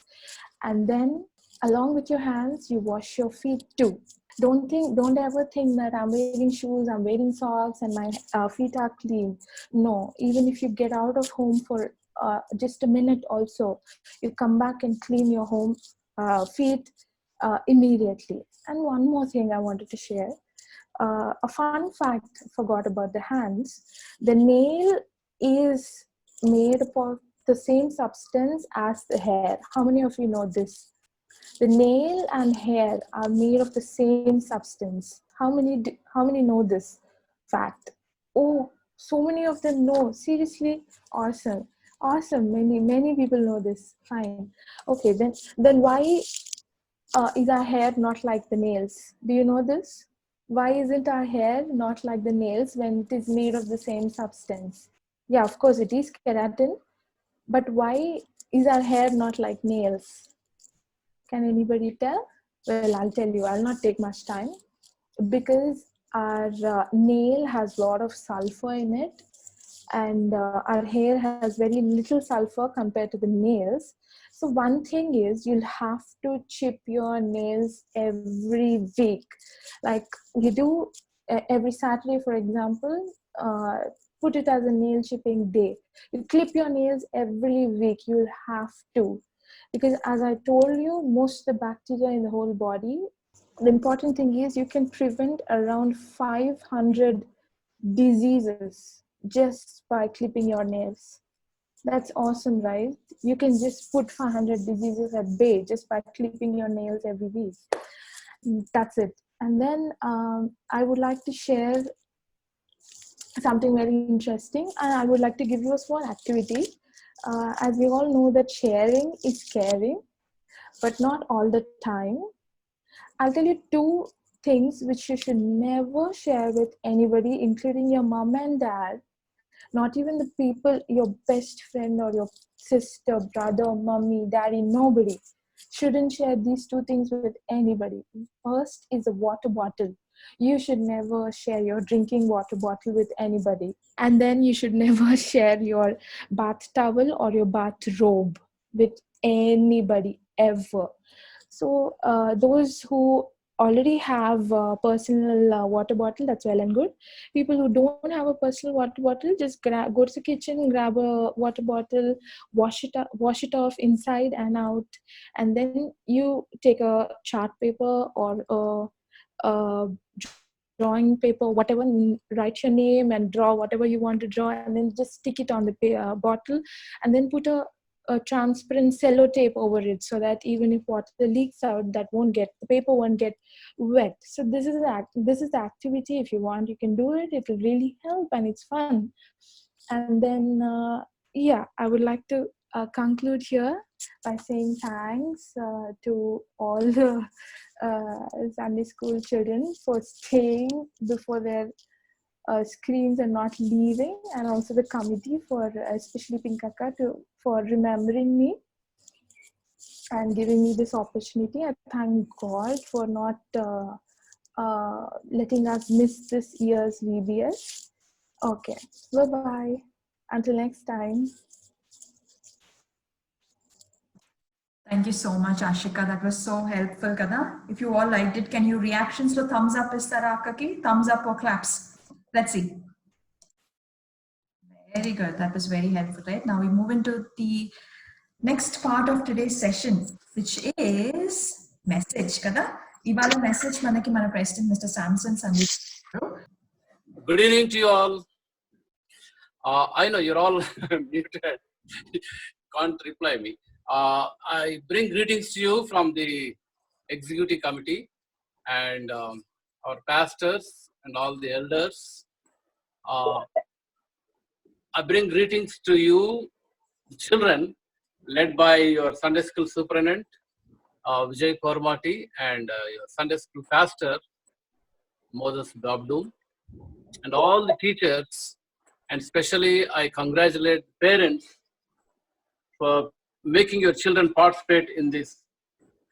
And then along with your hands, you wash your feet too. Don't ever think that I'm wearing shoes, I'm wearing socks, and my feet are clean. No, even if you get out of home for just a minute also, you come back and clean your feet immediately. And one more thing I wanted to share. A fun fact I forgot about the hands. The nail is made up of the same substance as the hair. How many of you know this? The nail and hair are made of the same substance. How many know this fact? Oh, so many of them know. Seriously, awesome. Many people know this. Fine. Okay, then why is our hair not like the nails? Do you know this? Why isn't our hair not like the nails when it is made of the same substance? Yeah, of course it is keratin, but why is our hair not like nails? Can anybody tell? Well, I'll tell you. I'll not take much time. Because our nail has a lot of sulfur in it, and our hair has very little sulfur compared to the nails. So one thing is, you'll have to chip your nails every week. Like you do every Saturday, for example, put it as a nail chipping day. You clip your nails every week. You'll have to. Because as I told you, most of the bacteria in the whole body, the important thing is you can prevent around 500 diseases just by clipping your nails. That's awesome, right? You can just put 500 diseases at bay just by clipping your nails every week. That's it. And then I would like to share something very interesting, and I would like to give you a small activity. As we all know that sharing is caring, but not all the time. I'll tell you two things which you should never share with anybody, including your mom and dad, not even the people, your best friend or your sister, brother, mommy, daddy, nobody. Shouldn't share these two things with anybody. First is a water bottle. You should never share your drinking water bottle with anybody. And then you should never share your bath towel or your bathrobe with anybody ever. So those who already have a personal water bottle, that's well and good. People who don't have a personal water bottle, just go to the kitchen, grab a water bottle, wash it off inside and out, and then you take a chart paper or a drawing paper, whatever, write your name and draw whatever you want to draw, and then just stick it on the bottle, and then put a transparent sellotape over it, so that even if water leaks out, the paper won't get wet. So this is the activity. If you want, you can do it. It will really help, and it's fun. And then I would like to conclude here by saying thanks to all the Sunday school children for staying before their screens and not leaving, and also the committee for especially Pinkaka for remembering me and giving me this opportunity. I thank God for not letting us miss this year's VBS. Okay, bye-bye. Until next time. Thank you so much, Ashika. That was so helpful, kada. If you all liked it, can you reactions to thumbs up istara akkaki? Thumbs up or claps? Let's see. Very good. That was very helpful, right? Now we move into the next part of today's session, which is message, kada. Ivala message manaki mana President Mr. Samson Sandeep. Good evening to you all. I know you're all muted. Can't reply me. I bring greetings to you from the executive committee and our pastors and all the elders. I bring greetings to you, children, led by your Sunday school superintendent, Vijay Kormati, and your Sunday school pastor, Moses Babdu, and all the teachers. And especially, I congratulate parents for making your children participate in this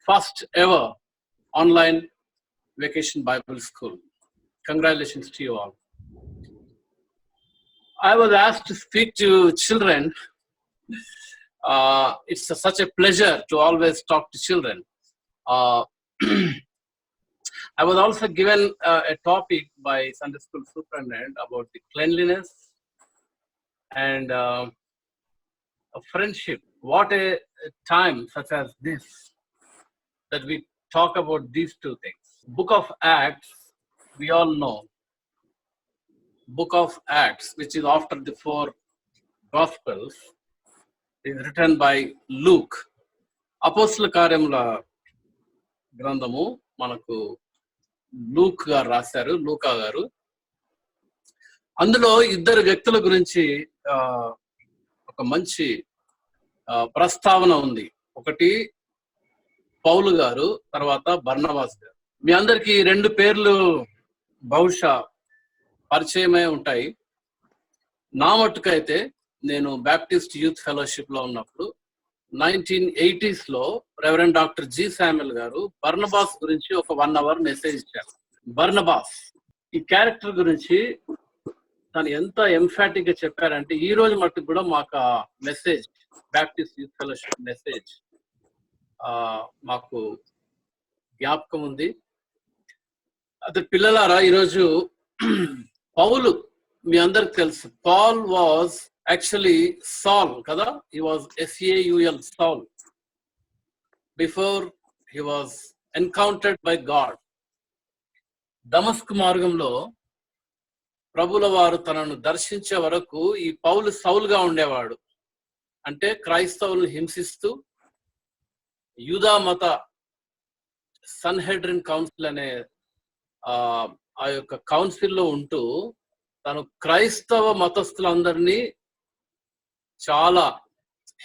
first ever online vacation Bible school. Congratulations to you all. I was asked to speak to children. It's such a pleasure to always talk to children. I was also given a topic by Sunday school superintendent about the cleanliness and a friendship. What a time such as this that we talk about these two things. Book of Acts, we all know. Book of Acts, which is after the 4 Gospels, is written by Luke. అపోస్తల కార్యముల గ్రంథము మనకు Luke గారు రాశారు, లూకా గారు. అందులో ఇద్దరు వ్యక్తుల గురించి ఒక మంచి ప్రస్తావన ఉంది. ఒకటి పౌలు గారు, తర్వాత బర్నబాస్ గారు. మీ అందరికీ 2 పేర్లు బహుశా పరిచయమై ఉంటాయి. నా మట్టుకైతే నేను బ్యాప్టిస్ట్ యూత్ ఫెలోషిప్ లో ఉన్నప్పుడు 1980s లో రెవరెండ్ డాక్టర్ జి శామ్యుల్ గారు బర్నబాస్ గురించి ఒక 1 hour మెసేజ్ ఇచ్చారు. బర్నబాస్ ఈ క్యారెక్టర్ గురించి తను ఎంత ఎంఫాటిక్ గా చెప్పారంటే ఈ రోజు మట్టుకు కూడా మాకు ఆ message, Baptist youth fellowship message మాకు జ్ఞాపకం ఉంది. అదే పిల్లలారా, ఈరోజు పౌలు మీ అందరికి తెలుసు. పాల్ వాజ్ యాక్చువల్లీ సాల్ కదా. హీ వాజ్ SAUL, సాల్, before he was encountered by God. దమస్కు మార్గంలో ప్రభుల వారు తనను దర్శించే వరకు ఈ పౌలు సౌలుగా ఉండేవాడు. అంటే క్రైస్తవులను హింసిస్తూ యూదా మత సన్హెడ్రిన్ కౌన్సిల్ అనే ఆ యొక్క కౌన్సిల్లో ఉంటూ తను క్రైస్తవ మతస్థులందరినీ చాలా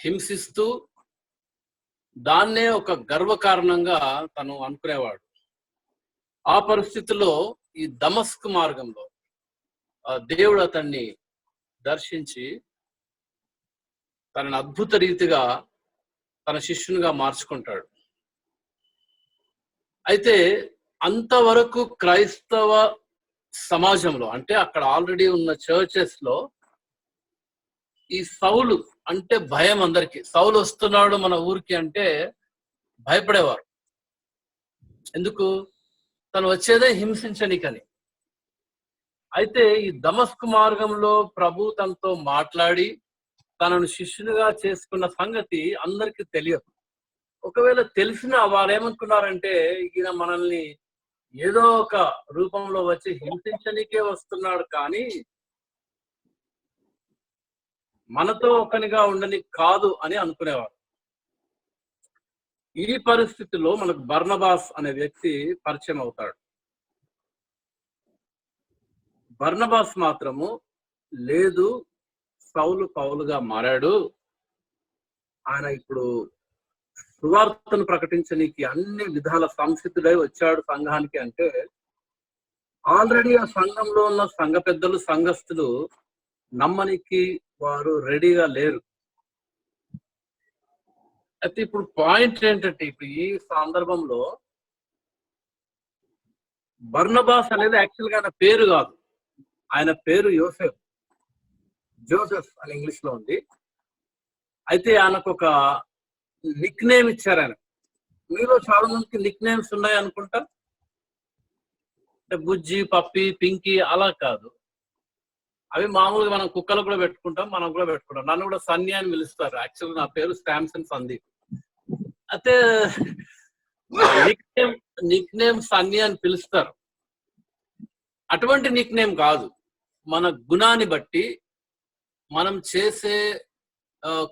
హింసిస్తూ దాన్నే ఒక గర్వకారణంగా తను అనుకునేవాడు. ఆ పరిస్థితిలో ఈ దమస్కు మార్గంలో దేవుడు అతన్ని దర్శించి తనని అద్భుత రీతిగా తన శిష్యునిగా మార్చుకుంటాడు. అయితే అంతవరకు క్రైస్తవ సమాజంలో, అంటే అక్కడ ఆల్రెడీ ఉన్న చర్చెస్ లో ఈ సౌలు అంటే భయం. అందరికి సౌలు వస్తున్నాడు మన ఊరికి అంటే భయపడేవారు. ఎందుకు? తను వచ్చేదే హింసించనికని. అయితే ఈ దమస్కు మార్గంలో ప్రభు తనతో మాట్లాడి తనను శిష్యునిగా చేసుకున్న సంగతి అందరికీ తెలియదు. ఒకవేళ తెలిసినా వారు ఏమనుకున్నారంటే ఈయన మనల్ని ఏదో ఒక రూపంలో వచ్చి హింసించనికే వస్తున్నాడు, కానీ మనతో ఒకనిగా ఉండని కాదు అని అనుకునేవారు. ఈ పరిస్థితిలో మనకు బర్నబాస్ అనే వ్యక్తి పరిచయం అవుతాడు. బర్నబాస్ మాత్రము లేదు, సౌలు పౌలుగా మారాడు, ఆయన ఇప్పుడు సువార్తను ప్రకటించడానికి అన్ని విధాల సంసిద్ధుడై వచ్చాడు సంఘానికి అంటే ఆల్రెడీ ఆ సంఘంలో ఉన్న సంఘ పెద్దలు, సంఘస్థులు నమ్మనికి వారు రెడీగా లేరు. అయితే ఇప్పుడు పాయింట్ ఏంటంటే, ఇప్పుడు ఈ సందర్భంలో బర్నబాస్ అనేది యాక్చువల్ గా ఆయన పేరు కాదు, ఆయన పేరు యోసెఫ్, జోసెఫ్ అని ఇంగ్లీష్ లో ఉంది. అయితే ఆయనకు ఒక నిక్ నేమ్ ఇచ్చారు. ఆయన మీలో చాలా మందికి నిక్ నేమ్స్ ఉన్నాయి అనుకుంటా, అంటే బుజ్జి, పప్పి, పింకీ అలా కాదు. అవి మామూలుగా మనం కుక్కలు కూడా పెట్టుకుంటాం, మనం కూడా పెట్టుకుంటాం. నన్ను కూడా సన్నీ అని పిలుస్తారు. యాక్చువల్గా నా పేరు శాంసన్ సందీప్. అయితే నిక్ నేమ్ సన్నీ అని పిలుస్తారు. అటువంటి నిక్ నేమ్ కాదు, మన గుణాన్ని బట్టి మనం చేసే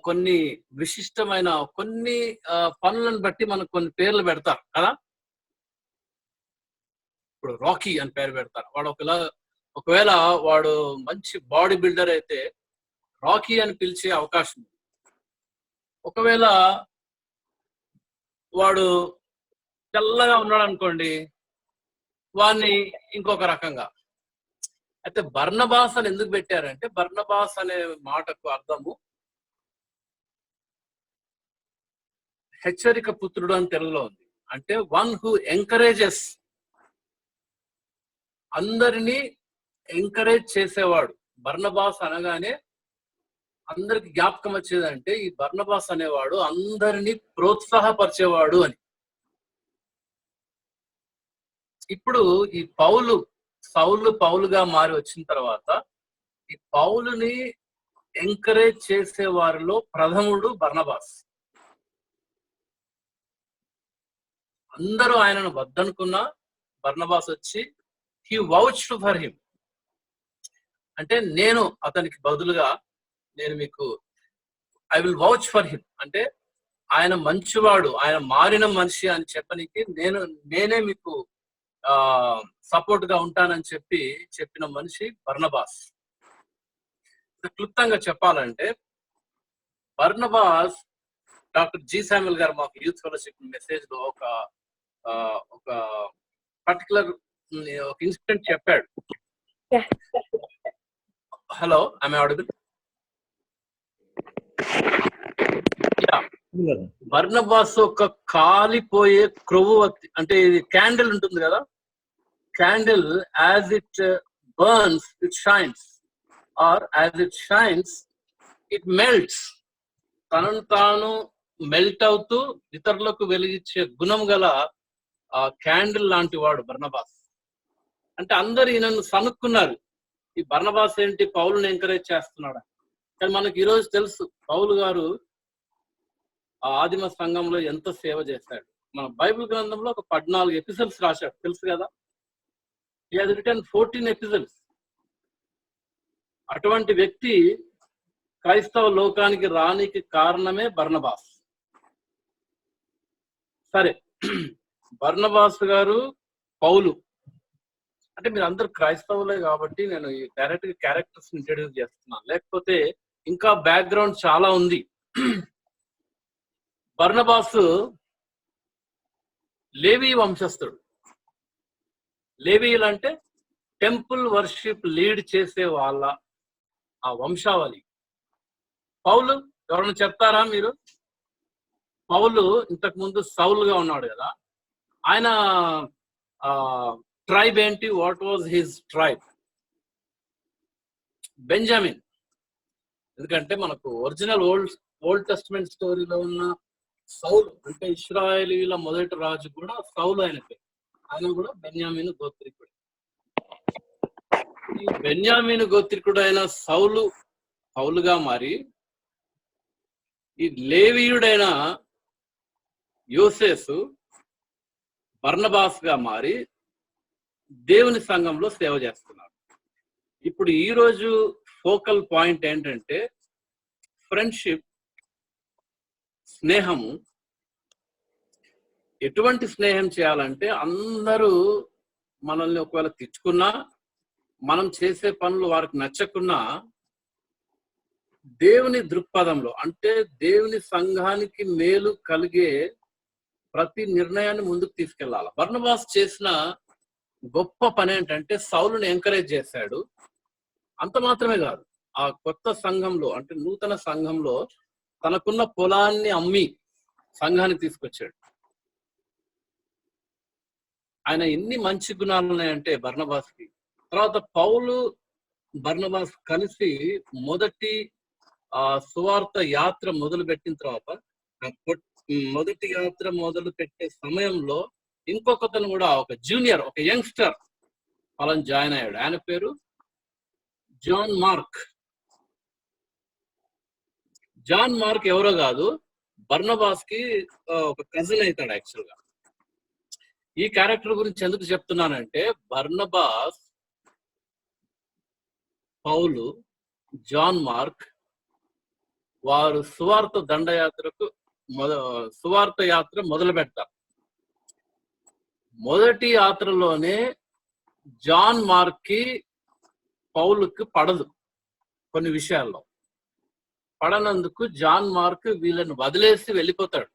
కొన్ని విశిష్టమైన కొన్ని పనులను బట్టి మనకు కొన్ని పేర్లు పెడతారు కదా. ఇప్పుడు రాకీ అని పేరు పెడతారు. వాడు ఒకవేళ వాడు మంచి బాడీ బిల్డర్ అయితే రాకీ అని పిలిచే అవకాశం ఉంది. ఒకవేళ వాడు తెల్లగా ఉన్నాడు అనుకోండి, వాడిని ఇంకొక రకంగా. అయితే బర్నబాస్ అని ఎందుకు పెట్టారంటే, బర్నబాస్ అనే మాటకు అర్థము హెచ్చరిక పుత్రుడు అని తెలుగులో ఉంది. అంటే వన్ హూ ఎంకరేజెస్, అందరినీ ఎంకరేజ్ చేసేవాడు. బర్నబాస్ అనగానే అందరికి జ్ఞాపకం వచ్చేదంటే ఈ బర్నబాస్ అనేవాడు అందరినీ ప్రోత్సాహపరిచేవాడు అని. ఇప్పుడు ఈ సౌలు పౌలుగా మారి వచ్చిన తర్వాత ఈ పౌలుని ఎంకరేజ్ చేసే వారిలో ప్రథముడు బర్నబాస్. అందరూ ఆయనను వద్దనుకున్నా బర్నబాస్ వచ్చి హీ వౌచ్డ్ ఫర్ హిమ్, అంటే నేను అతనికి బదులుగా నేను మీకు I will vouch for him, అంటే ఆయన మంచివాడు, ఆయన మారిన మనిషి అని చెప్పనికి నేనే మీకు సపోర్ట్ గా ఉంటానని చెప్పిన మనిషి బర్నబాస్. క్లుప్తంగా చెప్పాలంటే బర్నబాస్ డాక్టర్ జి శామ్యుల్ గారు మాకు యూత్ ఫెలోషిప్ మెసేజ్ లో ఒక పర్టికులర్ ఒక ఇన్సిడెంట్ చెప్పాడు. Hello, I audible? బర్నబాస్ ఒక కాలిపోయే క్రొవ్వొత్తి, అంటే ఇది క్యాండిల్ ఉంటుంది కదా, candle as it burns it shines, or as it shines it melts. తనను తాను మెల్ట్ అవుతూ ఇతరులకు వెలిగించే గుణం గల క్యాండిల్ లాంటి వాడు బర్నబాస్. అంటే అందరు ఈయనను సనుక్కున్నారు, ఈ బర్నబాస్ ఏంటి పౌలుని ఎంకరేజ్ చేస్తున్నాడు. కానీ మనకి ఈరోజు తెలుసు పౌలు గారు ఆ ఆదిమ సంఘంలో ఎంత సేవ చేశాడు. మన బైబిల్ గ్రంథంలో ఒక 14 ఎపిసోడ్స్ రాశాడు, తెలుసు కదా. He has written 14 episodes. అటువంటి వ్యక్తి క్రైస్తవ లోకానికి రానికి కారణమే బర్నబాస్. సరే, బర్నబాస్ గారు పౌలు అంటే మీరు అందరు క్రైస్తవులే కాబట్టి నేను డైరెక్ట్ గా క్యారెక్టర్స్ ఇంట్రడ్యూస్ చేస్తున్నాను, లేకపోతే ఇంకా బ్యాక్గ్రౌండ్ చాలా ఉంది. బర్నబాసు లేవి వంశస్థుడు. లేవీయులు అంటే టెంపుల్ వర్షిప్ లీడ్ చేసే వాళ్ళ ఆ వంశావళి. పౌలు ఎవరైనా చెప్తారా మీరు? పౌలు ఇంతకు ముందు సౌలుగా ఉన్నాడు కదా, ఆయన ట్రైబ్ ఏంటి? What was his tribe? Benjamin. ఎందుకంటే మనకు ఒరిజినల్ ఓల్డ్ టెస్ట్మెంట్ స్టోరీలో ఉన్న సౌలు అంటే ఇశ్రాయేలీల మొదటి రాజు కూడా సౌలు ఆయన పేరు. ఆయన కూడా బెన్యామీను గోత్రికుడు. ఈ బెన్యామీను గోత్రికుడు అయిన పౌలుగా మారి ఈ లేవీయుడైన యోసేసు బర్నబాస్ గా మారి దేవుని సంఘంలో సేవ చేస్తున్నారు. ఇప్పుడు ఈ రోజు ఫోకల్ పాయింట్ ఏంటంటే ఫ్రెండ్షిప్, స్నేహము. ఎటువంటి స్నేహం చేయాలంటే అందరూ మనల్ని ఒకవేళ తిట్టుకున్నా, మనం చేసే పనులు వారికి నచ్చకున్నా, దేవుని దృక్పథంలో అంటే దేవుని సంఘానికి మేలు కలిగే ప్రతి నిర్ణయాన్ని ముందుకు తీసుకెళ్లాలి. బర్నబాస్ చేసిన గొప్ప పని ఏంటంటే సౌలుని ఎంకరేజ్ చేశాడు. అంత మాత్రమే కాదు, ఆ కొత్త సంఘంలో అంటే నూతన సంఘంలో తనకున్న పొలాన్ని అమ్మి సంఘాన్ని తీసుకొచ్చాడు. ఆయన ఎన్ని మంచి గుణాలు ఉన్నాయంటే బర్నబాస్కి. తర్వాత పౌలు బర్నబాస్ కలిసి మొదటి సువార్త యాత్ర మొదలు పెట్టిన తర్వాత, మొదటి యాత్ర మొదలు పెట్టే సమయంలో ఇంకొకతను కూడా ఒక జూనియర్, ఒక యంగ్స్టర్ వాళ్ళని జాయిన్ అయ్యాడు. ఆయన పేరు జాన్ మార్క్. జాన్ మార్క్ ఎవరో కాదు, బర్నబాస్ కి ఒక కజిన్ అవుతాడు యాక్చువల్ గా. ఈ క్యారెక్టర్ గురించి ఎందుకు చెప్తున్నానంటే బర్నబాస్, పౌలు, జాన్ మార్క్ వారు సువార్త దండయాత్రకు సువార్త యాత్ర మొదలు పెడతారు. మొదటి యాత్రలోనే జాన్ మార్క్ కి పౌలుకి పడదు, కొన్ని విషయాల్లో పడనందుకు జాన్ మార్క్ వీళ్ళని వదిలేసి వెళ్ళిపోతాడు.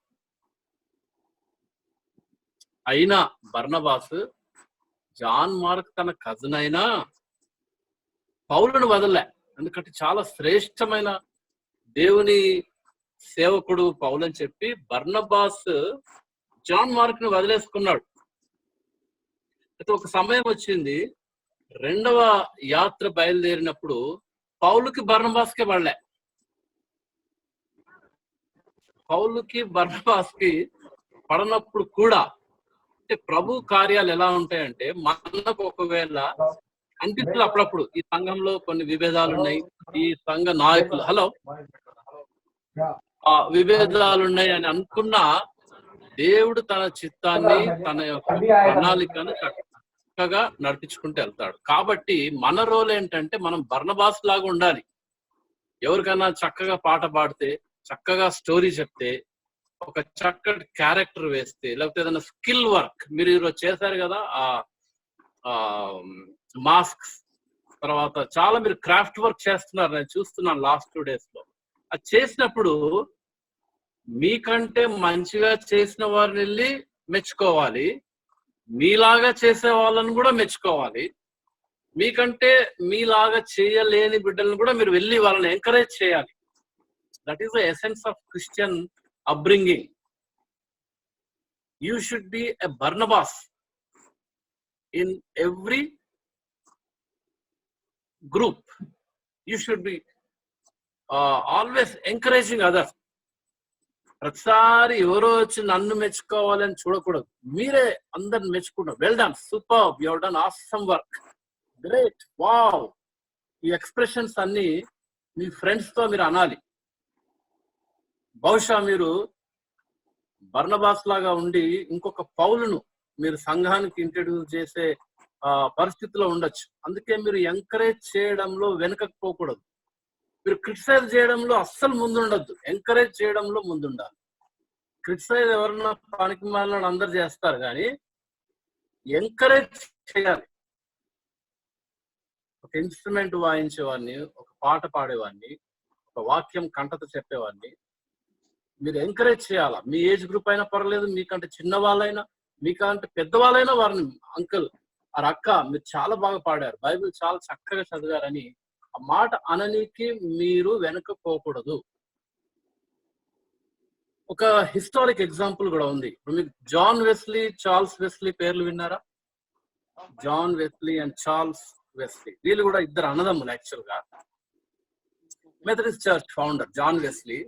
అయినా బర్నబాస్, జాన్ మార్క్ తన కజిన్ అయినా పౌలును వదలలే. ఎందుకంటే చాలా శ్రేష్టమైన దేవుని సేవకుడు పౌలు అని చెప్పి బర్నబాస్ జాన్ మార్క్ ను వదిలేసుకున్నాడు. అయితే ఒక సమయం వచ్చింది, రెండవ యాత్ర బయలుదేరినప్పుడు పౌలుకి బర్నబాస్కే పడలే. పౌలుకి బర్నబాస్కి పడనప్పుడు కూడా అంటే ప్రభు కార్యాలు ఎలా ఉంటాయంటే, మనకు ఒకవేళ అనిపిస్తుంది అప్పుడప్పుడు ఈ సంఘంలో కొన్ని విభేదాలు ఉన్నాయి, ఈ సంఘ నాయకులు విభేదాలు ఉన్నాయి అని అనుకున్నా దేవుడు తన చిత్తాన్ని, తన యొక్క ప్రణాళికను చక్కగా నడిపించుకుంటూ వెళ్తాడు. కాబట్టి మన రోల్ ఏంటంటే మనం బర్నబాస్ లాగా ఉండాలి. ఎవరికైనా చక్కగా పాట పాడితే, చక్కగా స్టోరీ చెప్తే, ఒక చక్కటి క్యారెక్టర్ వేస్తే, లేకపోతే ఏదైనా స్కిల్ వర్క్ మీరు ఈరోజు చేశారు కదా, ఆ మాస్క్స్, తర్వాత చాలా మీరు క్రాఫ్ట్ వర్క్ చేస్తున్నారు, నేను చూస్తున్నాను లాస్ట్ 2 days లో. అది చేసినప్పుడు మీకంటే మంచిగా చేసిన వారిని వెళ్ళి మెచ్చుకోవాలి, మీలాగా చేసే వాళ్ళని కూడా మెచ్చుకోవాలి, మీలాగా చేయలేని బిడ్డలను కూడా మీరు వెళ్ళి వాళ్ళని ఎంకరేజ్ చేయాలి. That is the essence of Christian upbringing. You should be a Barnabas in every group. You should be always encouraging others. ప్రతిసారి ఎవరో వచ్చి నన్ను మెచ్చుకోవాలని చూడకూడదు, మీరే అందరిని మెచ్చుకుంటారు. Well done, super, you have done awesome work, great, wow. ఈ expressions అన్ని మీ ఫ్రెండ్స్ తో మీరు అనాలి. బహుశా మీరు బర్నబాస్ లాగా ఉండి ఇంకొక పౌలును మీరు సంఘానికి ఇంట్రడ్యూస్ చేసే పరిస్థితిలో ఉండొచ్చు. అందుకే మీరు ఎంకరేజ్ చేయడంలో వెనకపోకూడదు, మీరు క్రిటిసైజ్ చేయడంలో అస్సలు ముందుండొద్దు, ఎంకరేజ్ చేయడంలో ముందుండాలి. క్రిటిసైజ్ ఎవరన్నా పనికి మాలిన అందరు చేస్తారు, కానీ ఎంకరేజ్ చేయాలి. ఒక ఇన్స్ట్రుమెంట్ వాయించేవాడిని, ఒక పాట పాడేవాడిని, ఒక వాక్యం కంటత చెప్పేవాడిని. మీరు ఎంకరేజ్ చేయాలా. మీ ఏజ్ గ్రూప్ అయినా పర్లేదు, మీకంటే చిన్న వాళ్ళైనా, మీకంటే పెద్దవాళ్ళైనా వారిని అంకుల్ ఆర్ అక్క మీరు చాలా బాగా పాడారు, బైబిల్ చాలా చక్కగా చదివారని ఆ మాట అననీకి మీరు వెనకపోకూడదు. ఒక హిస్టారిక్ ఎగ్జాంపుల్ కూడా ఉంది. ఇప్పుడు మీకు జాన్ వెస్లీ, చార్ల్స్ వెస్లీ పేర్లు విన్నారా? John Wesley and Charles Wesley, వీళ్ళు కూడా ఇద్దరు అన్నదమ్ములు. యాక్చువల్ గా Methodist church founder John Wesley.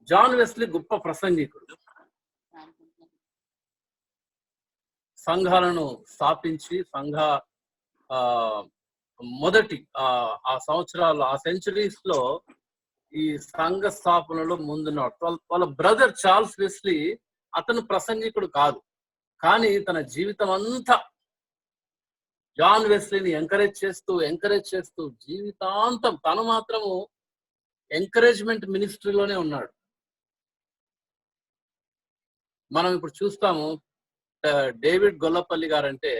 John Wesley గొప్ప ప్రసంగికుడు. సంఘాలను స్థాపించి మొదటి ఆ సంవత్సరాలు, ఆ సెంచరీస్ లో ఈ సంఘ స్థాపనలో ముందున్నాడు. వాళ్ళ బ్రదర్ చార్ల్స్ వెస్లీ అతను ప్రసంగికుడు కాదు, కానీ తన జీవితం అంతా జాన్ వెస్లీని ఎంకరేజ్ చేస్తూ జీవితాంతం తను మాత్రము ఎంకరేజ్మెంట్ మినిస్ట్రీలోనే ఉన్నాడు. మనం ఇప్పుడు చూస్తాము డేవిడ్ గొల్లపల్లి గారంటే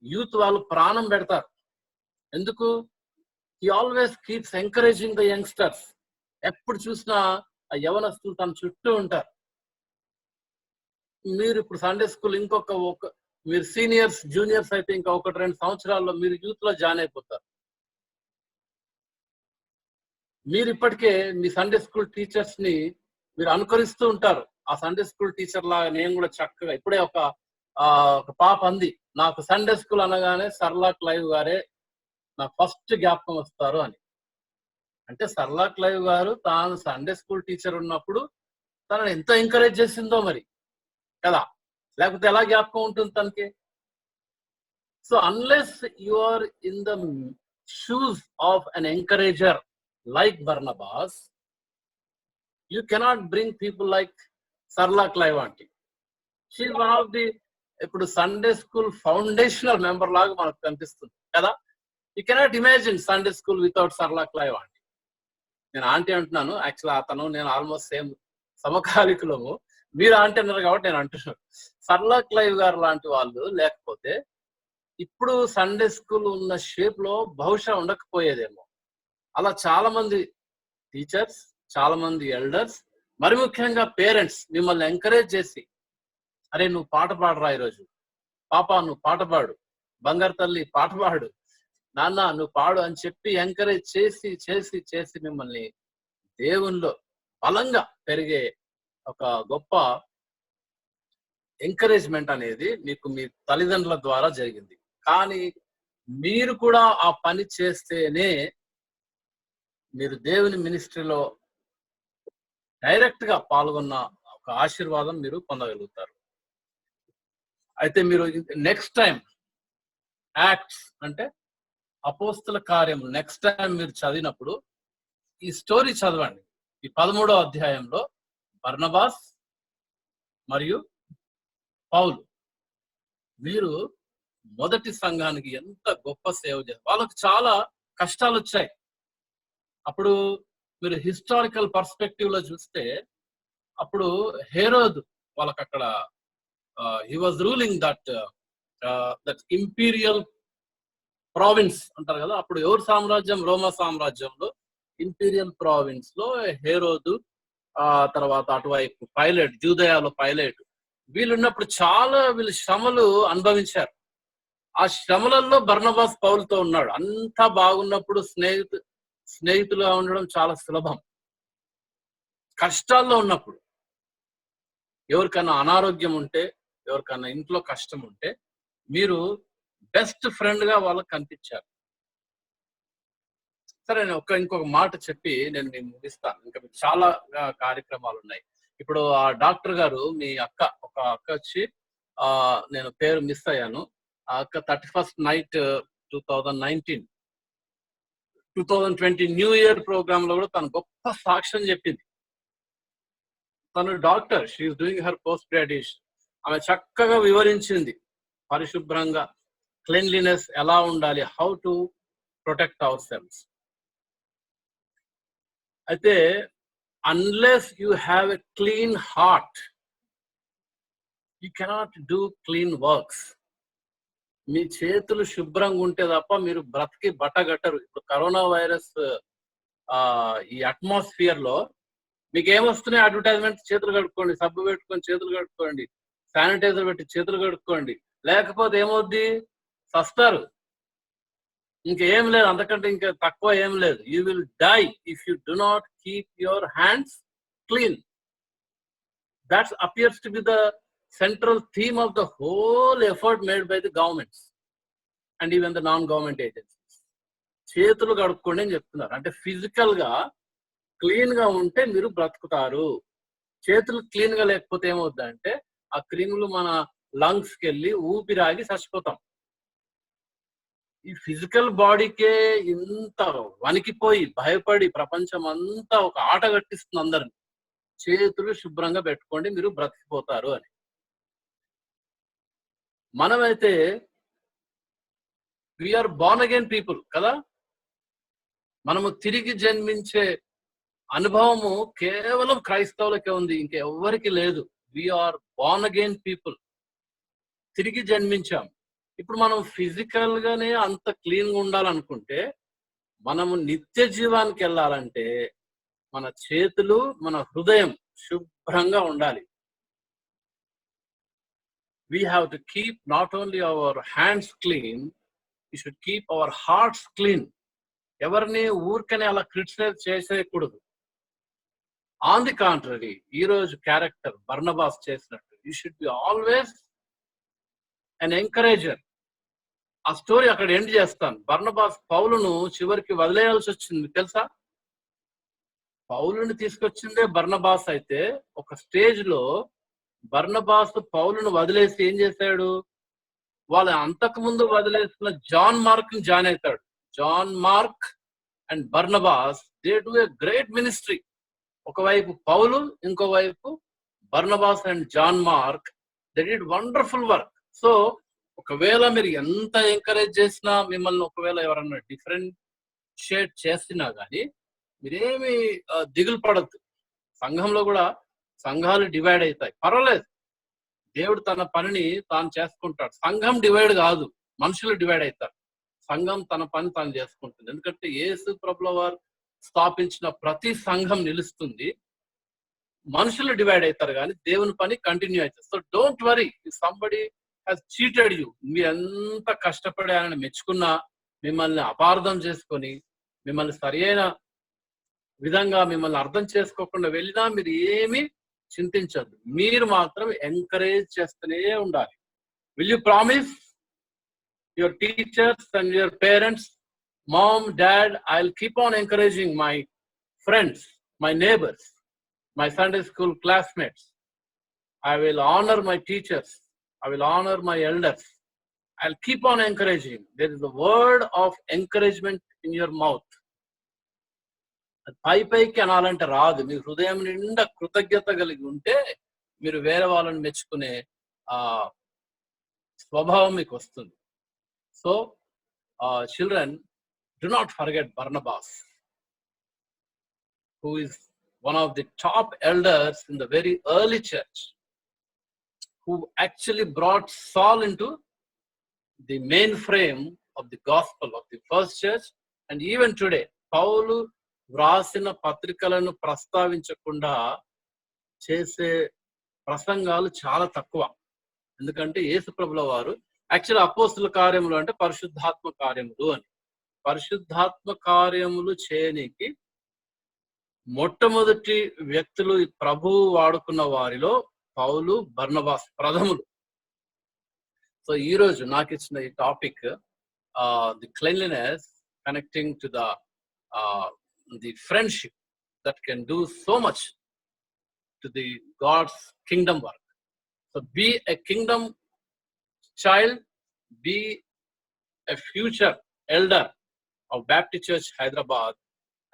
యూత్ వాళ్ళు ప్రాణం పెడతారు. ఎందుకు? He always keeps encouraging the youngsters. ఎప్పుడు చూసినా ఆ యవనస్తులు తన చుట్టూ ఉంటారు. మీరు ఇప్పుడు సండే స్కూల్ మీరు సీనియర్స్ జూనియర్స్ అయితే ఇంకా 1-2 సంవత్సరాల్లో మీరు యూత్ లో జాయిన్ అయిపోతారు. మీరు ఇప్పటికే మీ సండే స్కూల్ టీచర్స్ ని మీరు అనుకరిస్తూ ఉంటారు. ఆ సండే స్కూల్ టీచర్ లాగా నేను కూడా చక్కగా, ఇప్పుడే ఒక పాప అంది, నాకు సండే స్కూల్ అనగానే సర్లాక్ లైవ్ గారే నాకు ఫస్ట్ జ్ఞాపకం వస్తారు అని. అంటే సర్లాక్ లైవ్ గారు తాను సండే స్కూల్ టీచర్ ఉన్నప్పుడు తనని ఎంత ఎంకరేజ్ చేసిందో మరి కదా, లేకపోతే ఎలా జ్ఞాపకం ఉంటుంది తనకి? So unless you are in the shoes of an encourager like Barnabas, you cannot bring people like Sarla Clive aunty. She one of the ఇప్పుడు సండే స్కూల్ ఫౌండేషనల్ మెంబర్ లాగా మనకు కనిపిస్తుంది కదా. You cannot imagine Sunday school without Sarla Clive aunty. నేను aunty అంటున్నాను, actual అతను నేను almost same సమకాలికులము. మీరు ఆంటీ అన్నారు కాబట్టి నేను అంటున్నాను. సర్లాక్ లైవ్ గారు లాంటి వాళ్ళు లేకపోతే ఇప్పుడు సండే స్కూల్ ఉన్న షేప్ లో బహుశా ఉండకపోయేదేమో. అలా చాలా మంది టీచర్స్, చాలా మంది ఎల్డర్స్, మరి ముఖ్యంగా పేరెంట్స్ మిమ్మల్ని ఎంకరేజ్ చేసి, అరే నువ్వు పాట పాడరా ఈరోజు, పాప నువ్వు పాట పాడు, బంగారు తల్లి పాట పాడు, నాన్న నువ్వు పాడు అని చెప్పి ఎంకరేజ్ చేసి చేసి చేసి మిమ్మల్ని దేవునిలో బలంగా పెరిగే ఒక గొప్ప ఎంకరేజ్మెంట్ అనేది మీకు మీ తల్లిదండ్రుల ద్వారా జరిగింది. కానీ మీరు కూడా ఆ పని చేస్తేనే మీరు దేవుని మినిస్ట్రీలో డైరెక్ట్ గా పాల్గొన్న ఒక ఆశీర్వాదం మీరు పొందగలుగుతారు. అయితే మీరు నెక్స్ట్ టైం యాక్ట్స్ అంటే అపోస్తల కార్యము నెక్స్ట్ టైం మీరు చదివినప్పుడు ఈ స్టోరీ చదవండి. ఈ 13వ అధ్యాయంలో బర్నబాస్ మరియు పౌలు వీరు మొదటి సంఘానికి ఎంత గొప్ప సేవ చేశారు. వాళ్ళకు చాలా కష్టాలు వచ్చాయి. అప్పుడు మీరు హిస్టారికల్ పర్స్పెక్టివ్ లో చూస్తే అప్పుడు హేరోద్ వాళ్ళకి అక్కడ he was ruling that imperial province అంటారు కదా. అప్పుడు ఎవరు సామ్రాజ్యం? రోమా సామ్రాజ్యంలో ఇంపీరియల్ ప్రావిన్స్ లో హేరోదు, తర్వాత అటువైపు పైలట్, జూదయాలో పైలట్, వీళ్ళున్నప్పుడు వీళ్ళు శ్రమలు అనుభవించారు. ఆ శ్రమలలో బర్నబాస్ పౌలుతో ఉన్నాడు. అంతా బాగున్నప్పుడు స్నేహితులుగా ఉండడం చాలా సులభం. కష్టాల్లో ఉన్నప్పుడు, ఎవరికైనా అనారోగ్యం ఉంటే, ఎవరికైనా ఇంట్లో కష్టం ఉంటే మీరు బెస్ట్ ఫ్రెండ్ గా వాళ్ళకి కనిపించారు. సరే, ఇంకొక మాట చెప్పి నేను ముగిస్తాను. ఇంకా చాలా కార్యక్రమాలు ఉన్నాయి. ఇప్పుడు ఆ డాక్టర్ గారు మీ ఒక అక్క వచ్చి నేను పేరు మిస్ అయ్యాను. ఆ అక్క 31st night 2020 new year programme లో కూడా తను గొప్ప సాక్ష్యం చెప్పింది. తను doctor, she's doing her post graduation. ఆమె చక్కగా వివరించింది పరిశుభ్రంగా క్లీన్లీనెస్ ఎలా ఉండాలి, how to protect our cells. అయితే unless you have a clean heart, you cannot do clean works. మీ చేతులు శుభ్రంగా ఉంటే తప్ప మీరు బ్రతికి బట్టగట్టరు. ఇప్పుడు కరోనా వైరస్ ఈ అట్మాస్ఫియర్ లో మీకు ఏమొస్తున్నాయి అడ్వర్టైజ్మెంట్? చేతులు కడుక్కోండి, సబ్బు పెట్టుకొని చేతులు కడుక్కోండి, శానిటైజర్ పెట్టి చేతులు కడుక్కోండి, లేకపోతే ఏమవుద్ది? సస్తారు. ఇంకేం లేదు, అంతకంటే ఇంకా తక్కువ ఏం లేదు. You will die if you do not keep your hands clean. That appears to be the central theme of the whole effort made by the governments and even the non-government agencies. చేతులు కడుక్కోండి అని చెప్తున్నారు. అంటే physical గా clean గా ఉంటే మీరు బ్రతుకుతారు. చేతులు క్లీన్ గా లేకపోతే ఏమవుద్దంటే ఆ క్రిములు మన లంగ్స్ కి వెళ్ళి ఊపిరాగి చచ్చిపోతాం. ఈ ఫిజికల్ బాడీకే ఇంత వణికిపోయి భయపడి ప్రపంచం అంతా ఒక ఆట కట్టిస్తుంది అందరిని. చేతులు శుభ్రంగా పెట్టుకోండి, మీరు బ్రతికిపోతారు అని. మనమైతే వీఆర్ బోర్న్ అగైన్ పీపుల్ కదా. మనము తిరిగి జన్మించే అనుభవము కేవలం క్రైస్తవులకే ఉంది, ఇంకెవ్వరికి లేదు. వీఆర్ బోర్న్ అగైన్ పీపుల్, తిరిగి జన్మించాం. ఇప్పుడు మనం ఫిజికల్ గానే అంత క్లీన్ గా ఉండాలనుకుంటే, మనము నిత్య జీవానికి వెళ్ళాలంటే మన చేతులు, మన హృదయం శుభ్రంగా ఉండాలి. We have to keep not only our hands clean, we should keep our hearts clean. ఎవరిని ఊరికనే అలా క్రిటిసైజ్ చేసేయకూడదు. ఆన్ ది కాంట్రరీ, ఈ రోజు క్యారెక్టర్ బర్నబాస్ చేసినట్టు you should be always an ఎంకరేజర్. ఆ స్టోరీ అక్కడ ఎండ్ చేస్తాను. బర్నబాస్ పౌలును చివరికి వదిలేయాల్సి వచ్చింది తెలుసా. పౌలుని తీసుకొచ్చిందే బర్నబాస్ అయితే ఒక స్టేజ్ లో బర్నబాస్ పౌలును వదిలేసి ఏం చేశాడు? వాళ్ళ అంతకు ముందు వదిలేసిన జాన్ మార్క్ ని జాయిన్ అవుతాడు. John Mark and Barnabas they do a great ministry. ఒకవైపు పౌలు, ఇంకోవైపు Barnabas and John Mark, they did wonderful work. So ఒకవేళ మీరు ఎంత ఎంకరేజ్ చేసినా, మిమ్మల్ని ఒకవేళ ఎవరన్నా డిఫరెంట్ షేడ్ చేసినా కానీ మీరేమి దిగులు పడద్దు. సంఘంలో కూడా సంఘాలు డివైడ్ అవుతాయి, పర్వాలేదు. దేవుడు తన పనిని తాను చేసుకుంటాడు. సంఘం డివైడ్ కాదు, మనుషులు డివైడ్ అవుతారు. సంఘం తన పని తాను చేసుకుంటుంది. ఎందుకంటే యేసు ప్రభుల వారు స్థాపించిన ప్రతి సంఘం నిలుస్తుంది. మనుషులు డివైడ్ అవుతారు కానీ దేవుని పని కంటిన్యూ అవుతుంది. So don't worry if somebody has cheated you. మీరు ఎంత కష్టపడి ఆయన మెచ్చుకున్నా, మిమ్మల్ని అపార్థం చేసుకొని, మిమ్మల్ని సరైన విధంగా మిమ్మల్ని అర్థం చేసుకోకుండా వెళ్ళినా మీరు ఏమి చింతించద్దు. మీరు మాత్రం ఎంకరేజ్ చేస్తూనే ఉండాలి. Will you promise your teachers and your parents, mom, dad, I will keep on encouraging my friends, my neighbours, my Sunday school classmates. I will honor my teachers. I will honor my elders. I'll keep on encouraging. There is a word of encouragement in your mouth. పైకి అనాలంటే రాదు. మీ హృదయం నిండా కృతజ్ఞత కలిగి ఉంటే మీరు వేరే వాళ్ళని మెచ్చుకునే స్వభావం మీకు వస్తుంది. So children, do not forget Barnabas, who is one of the top elders in the very early church, who actually brought Saul into the mainframe of the gospel of the first church. And even today, Paulu వ్రాసిన పత్రికలను ప్రస్తావించకుండా చేసే ప్రసంగాలు చాలా తక్కువ. ఎందుకంటే యేసు ప్రభుల వారు actual అపోస్తుల కార్యములు అంటే పరిశుద్ధాత్మ కార్యములు అని. పరిశుద్ధాత్మ కార్యములు చేయనికి మొట్టమొదటి వ్యక్తులు ప్రభువు వాడుకున్న వారిలో పౌలు, బర్నబాస్ ప్రథములు. సో ఈ రోజు నాకు ఇచ్చిన ఈ topic, the cleanliness connecting to the friendship that can do so much to the God's kingdom work. So be a kingdom child, be a future elder of Baptist Church Hyderabad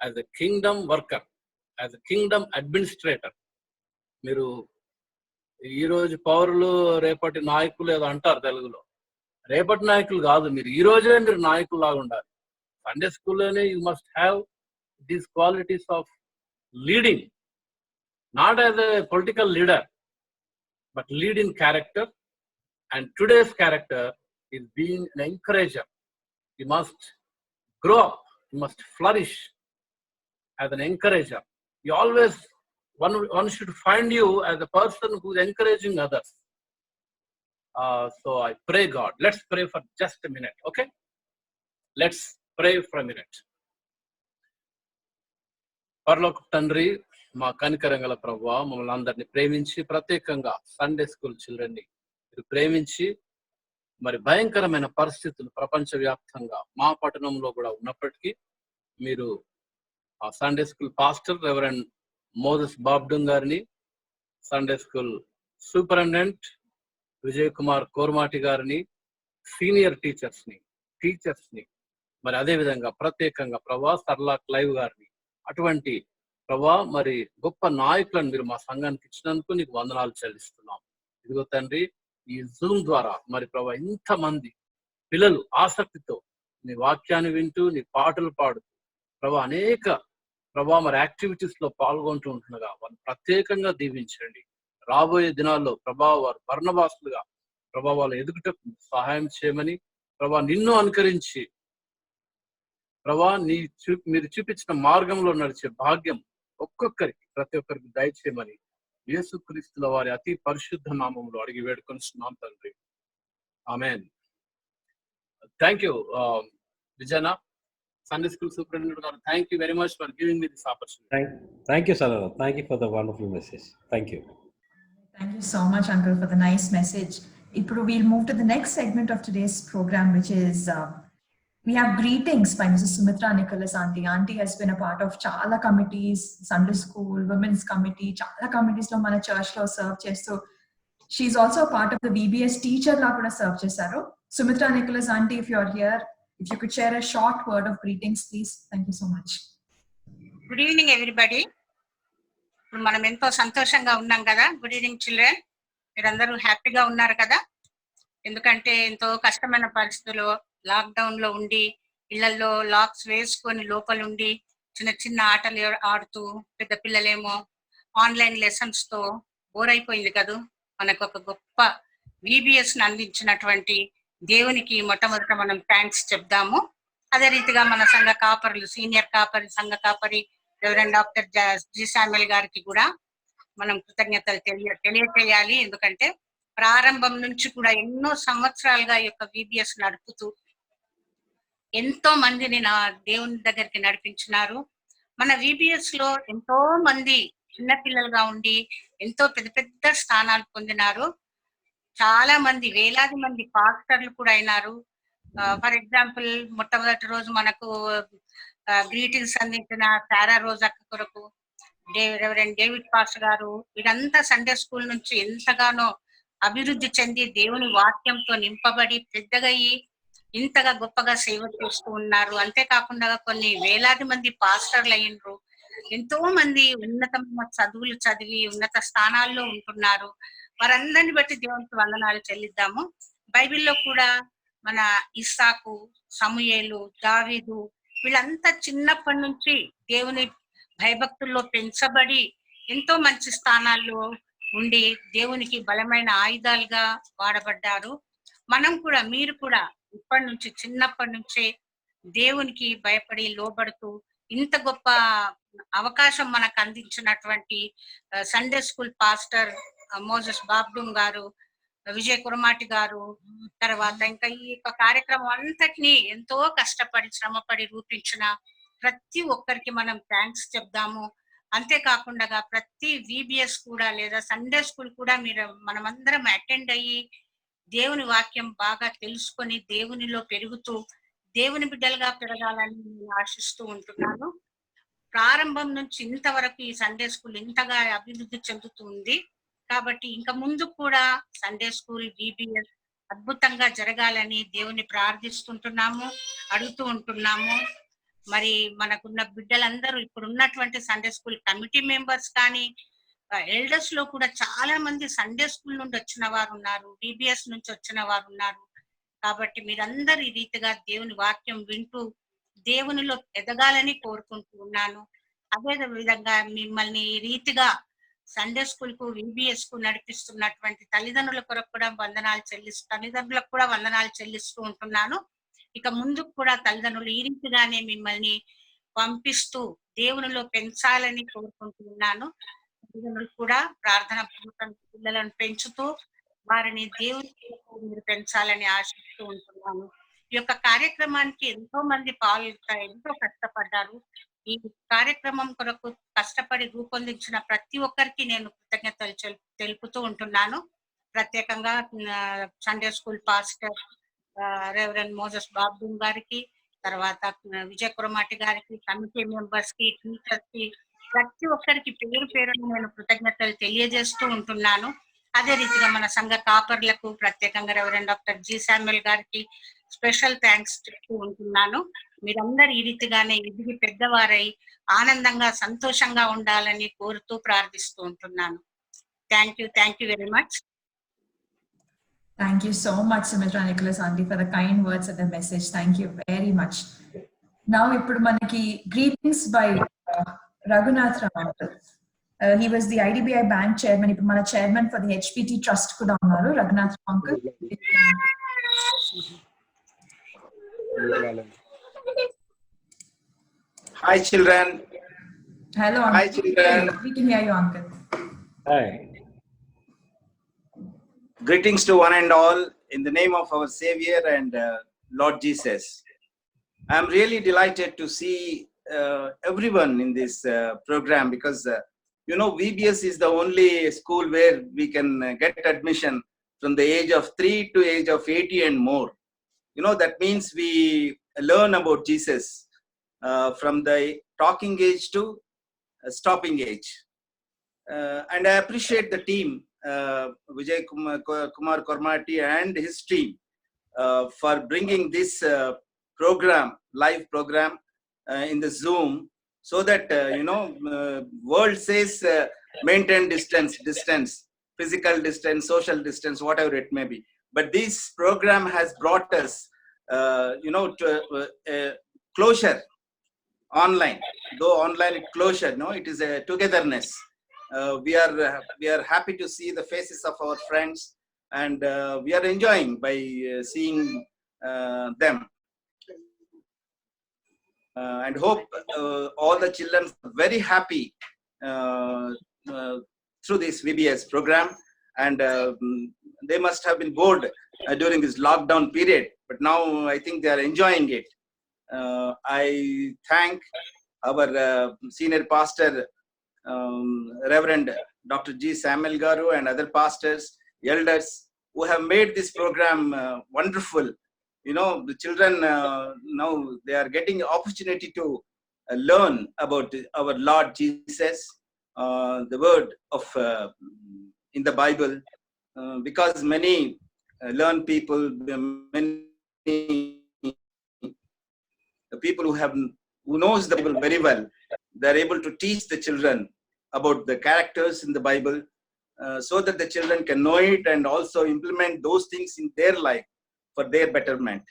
as a kingdom worker, as a kingdom administrator. మీరు ఈరోజు పౌరులు రేపటి నాయకులు ఏదో అంటారు తెలుగులో. రేపటి నాయకులు కాదు, మీరు ఈ రోజే మీరు నాయకులు లాగా ఉండాలి. సండే స్కూల్లోనే you must have these qualities of leading, not as a political leader, but lead in character. And today's character is being an encourager. You must grow up. You must flourish as an encourager. You always, one should find you as a person who is encouraging others. So I pray God. Let's pray for just a minute, okay? Let's pray for a minute. పరలోక తండ్రి, మా కనికరంగల ప్రభువా, మమ్మల్ని అందరినీ ప్రేమించి ప్రత్యేకంగా Sunday school చిల్డ్రన్ని మీరు ప్రేమించి మరి భయంకరమైన పరిస్థితులు ప్రపంచవ్యాప్తంగా మా పట్టణంలో కూడా ఉన్నప్పటికీ మీరు ఆ Sunday school pastor reverend Moses బాబ్డుంగ్ గారిని, Sunday school superintendent Vijay Kumar Kormati గారిని, సీనియర్ టీచర్స్ ని మరి అదే విధంగా ప్రత్యేకంగా ప్రభా సర్లా క్లైవ్ గారిని, అటువంటి ప్రభా మరి గొప్ప నాయకులను మీరు మా సంఘానికి ఇచ్చినందుకు నీకు వందనాలు చెల్లిస్తున్నాం. ఇదిగో తండ్రి, ఈ జూమ్ ద్వారా మరి ప్రభా ఇంతమంది పిల్లలు ఆసక్తితో నీ వాక్యాన్ని వింటూ నీ పాటలు పాడుతూ ప్రభా అనేక ప్రభా మరి యాక్టివిటీస్ లో పాల్గొంటూ ఉంటుండగా వాళ్ళు ప్రత్యేకంగా దీవించండి. రాబోయే దినాల్లో ప్రభా వారు బర్నబాసులుగా ప్రభా వాళ్ళు ఎదుగుటకు సహాయం చేయమని ప్రభా నిన్ను అనుకరించి ప్రభా మీరు చూపించిన మార్గంలో నడిచే భాగ్యం ఒక్కొక్కరికి ప్రతి ఒక్కరికి దయచేయమని యేసుక్రీస్తుల వారి అతి పరిశుద్ధ నామంలో అడిగి వేడుకొనిస్తున్నాం తండ్రి. ఆమేన్. థ్యాంక్ యూ విజయనా, Sunday School Superintendent గారు. Thank you very much for giving me this opportunity. Thank you, Sarada. Thank you for the wonderful message. Thank you. Thank you so much, Uncle, for the nice message. Now we'll move to the next segment of today's program, which is we have greetings by Mrs. Sumitra Nicholas Auntie. Auntie has been a part of chala committees, Sunday School, Women's Committee, chala committees lo mana church lo serve chestu. She's also a part of the VBS teacher la kuda serve chesaru. Sumitra Nicholas Auntie, if you're here, if you could share a short word of greetings, please. Thank you so much. Good evening everybody. ఇప్పుడు మనం ఎంతో సంతోషంగా ఉన్నాం కదా. Good evening children. మీరందరూ హ్యాపీగా ఉన్నారు కదా? ఎందుకంటే ఎంతో కష్టమైన పరిస్థితుల్లో లాక్డౌన్ లో ఉండి ఇళ్లలో లాక్స్ వేసుకొని లోపల ఉండి చిన్న చిన్న ఆటలు ఆడుతూ, పెద్ద పిల్లలేమో ఆన్లైన్ లెసన్స్ తో బోర్ అయిపోయింది కదా. మనకు ఒక గొప్ప VBS ని అందించినటువంటి దేవునికి మొట్టమొదట మనం థ్యాంక్స్ చెప్దాము. అదే రీతిగా మన సంఘ కాపరులు, సీనియర్ కాపరి, సంఘ కాపరి రెవరెండ్ డాక్టర్ జి శామ్యుల్ గారికి కూడా మనం కృతజ్ఞతలు తెలియచేయాలి. ఎందుకంటే ప్రారంభం నుంచి కూడా ఎన్నో సంవత్సరాలుగా ఈ యొక్క VBS నడుపుతూ ఎంతో మందిని నా దేవుని దగ్గరికి నడిపించినారు. మన VBS లో ఎంతో మంది చిన్న పిల్లలుగా ఉండి ఎంతో పెద్ద పెద్ద స్థానాలు పొందినారు. చాలా మంది, వేలాది మంది పాస్టర్లు కూడా అయినారు. ఫర్ ఎగ్జాంపుల్, మొట్టమొదటి రోజు మనకు గ్రీటింగ్స్ అందించిన సారా రోజు అక్క కొరకు రెవరెండ్ డేవిడ్ పాస్టర్ గారు, వీరంతా సండే స్కూల్ నుంచి ఎంతగానో అభివృద్ధి చెంది దేవుని వాక్యంతో నింపబడి పెద్దగయ్యి ఇంతగా గొప్పగా సేవ చేస్తూ ఉన్నారు. అంతేకాకుండా కొన్ని వేలాది మంది పాస్టర్లు అయినరు. ఎంతో మంది ఉన్నతమైన చదువులు చదివి ఉన్నత స్థానాల్లో ఉంటున్నారు. వారందరిని బట్టి దేవునికి వందనాలు చెల్లిద్దాము. బైబిల్లో కూడా మన ఇస్సాకు, సమూయేలు, దావీదు వీళ్ళంతా చిన్నప్పటి నుంచి దేవుని భయభక్తుల్లో పెంచబడి ఎంతో మంచి స్థానాల్లో ఉండి దేవునికి బలమైన ఆయుధాలుగా వాడబడ్డారు. మనం కూడా, మీరు కూడా ఇప్పటి నుంచి, చిన్నప్పటి నుంచే దేవునికి భయపడి లోబడుతూ ఇంత గొప్ప అవకాశం మనకు అందించినటువంటి సండే స్కూల్ పాస్టర్ మోజెస్ బాబ్డుంగ్ గారు, విజయ్ కురమాటి గారు, తర్వాత ఇంకా ఈ యొక్క కార్యక్రమం అంతటినీ ఎంతో కష్టపడి శ్రమపడి రూపించిన ప్రతి ఒక్కరికి మనం థ్యాంక్స్ చెప్దాము. అంతేకాకుండా ప్రతి VBS కూడా లేదా సండే స్కూల్ కూడా మనమందరం అటెండ్ అయ్యి దేవుని వాక్యం బాగా తెలుసుకొని దేవునిలో పెరుగుతూ దేవుని బిడ్డలుగా పెరగాలని నేను ఆశిస్తూ ఉంటున్నాను. ప్రారంభం నుంచి ఇంతవరకు ఈ సండే స్కూల్ ఇంతగా అభివృద్ధి చెందుతూ ఉంది. కాబట్టి ఇంకా ముందు కూడా సండే స్కూల్ VBS అద్భుతంగా జరగాలని దేవుని ప్రార్థిస్తుంటున్నాము, అడుగుతూ ఉంటున్నాము. మరి మనకున్న బిడ్డలందరూ, ఇప్పుడు ఉన్నటువంటి సండే స్కూల్ కమిటీ మెంబర్స్ కానీ ఎల్డర్స్ లో కూడా చాలా మంది సండే స్కూల్ నుండి వచ్చిన వారు ఉన్నారు, VBS నుంచి వచ్చిన వారు ఉన్నారు. కాబట్టి మీరందరూ ఈ రీతిగా దేవుని వాక్యం వింటూ దేవునిలో ఎదగాలని కోరుకుంటూ ఉన్నాను. అదే విధంగా మిమ్మల్ని ఈ రీతిగా సండే స్కూల్ కు విబిఎస్ కు నడిపిస్తున్నటువంటి తల్లిదండ్రుల కొరకు కూడా తల్లిదండ్రులకు కూడా వందనాలు చెల్లిస్తూ ఉంటున్నాను. ఇక ముందుకు కూడా తల్లిదండ్రులు ఈ రీతిగానే మిమ్మల్ని పంపిస్తూ దేవునిలో పెంచాలని కోరుకుంటున్నాను. తల్లిదండ్రులు కూడా ప్రార్థన పిల్లలను పెంచుతూ వారిని దేవుని మీరు పెంచాలని ఆశిస్తూ ఉంటున్నాను. ఈ యొక్క కార్యక్రమానికి ఎంతో మంది ఎంతో కష్టపడ్డారు. ఈ కార్యక్రమం కొరకు కష్టపడి రూపొందించిన ప్రతి ఒక్కరికి నేను కృతజ్ఞతలు తెలుపుతూ ఉంటున్నాను. ప్రత్యేకంగా Sunday school pastor reverend Moses Babu గారికి, తర్వాత విజయ కురమాటి గారికి, కమిటీ మెంబర్స్ కి, టీచర్స్ కి, ప్రతి ఒక్కరికి పేరు పేరును నేను కృతజ్ఞతలు తెలియజేస్తూ ఉంటున్నాను. అదే రీతిగా మన సంఘ కాపర్లకు ప్రత్యేకంగా రెవరెండ్ డాక్టర్ జి శామ్యుల్ గారికి స్పెషల్ థ్యాంక్స్ చెప్తూ ఉంటున్నాను. మీరందరూ ఈ రీతిగానే ఎదిగి పెద్దవారై ఆనందంగా సంతోషంగా ఉండాలని కోరుతూ ప్రార్థిస్తూ ఉంటున్నాను. Thank you very much. Thank you so much, Sumitra Nicholas Aunty, for the kind words and the message. Thank you very much. Now, ఇప్పుడు మనకి greetings by Raghunath Ram uncle. He was the IDBI bank chairman. ఇప్పుడు మన chairman for the HPT trust కూడా ఉన్నారు. Raghunath Ram uncle. Hi children. Hello. Hi children. We can hear you, uncle. Hi. Greetings to one and all in the name of our Savior and Lord Jesus. I am really delighted to see everyone in this program because VBS is the only school where we can get admission from the age of 3 to age of 80 and more. That means we learn about Jesus from the talking age to stopping age. And I appreciate the team, Vijay Kumar Kormati and his team for bringing this live program in the Zoom, so that world says maintain distance, physical distance, social distance, whatever it may be. But this program has brought us to closure online. Though online closure, it is a togetherness. We are happy to see the faces of our friends, and we are enjoying by seeing them, and hope all the children are very happy through this VBS program, and they must have been bored during this lockdown period, but now I think they are enjoying it. I thank our senior pastor, Reverend Dr. G. Samuel Garu, and other pastors, elders who have made this program wonderful. The children now they are getting opportunity to learn about our Lord Jesus, the word of in the Bible, because many learned people, many people who knows the Bible very well, they are able to teach the children about the characters in the Bible, so that the children can know it and also implement those things in their life for their betterment.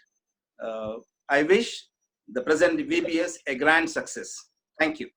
I wish the present VBS a grand success. Thank you.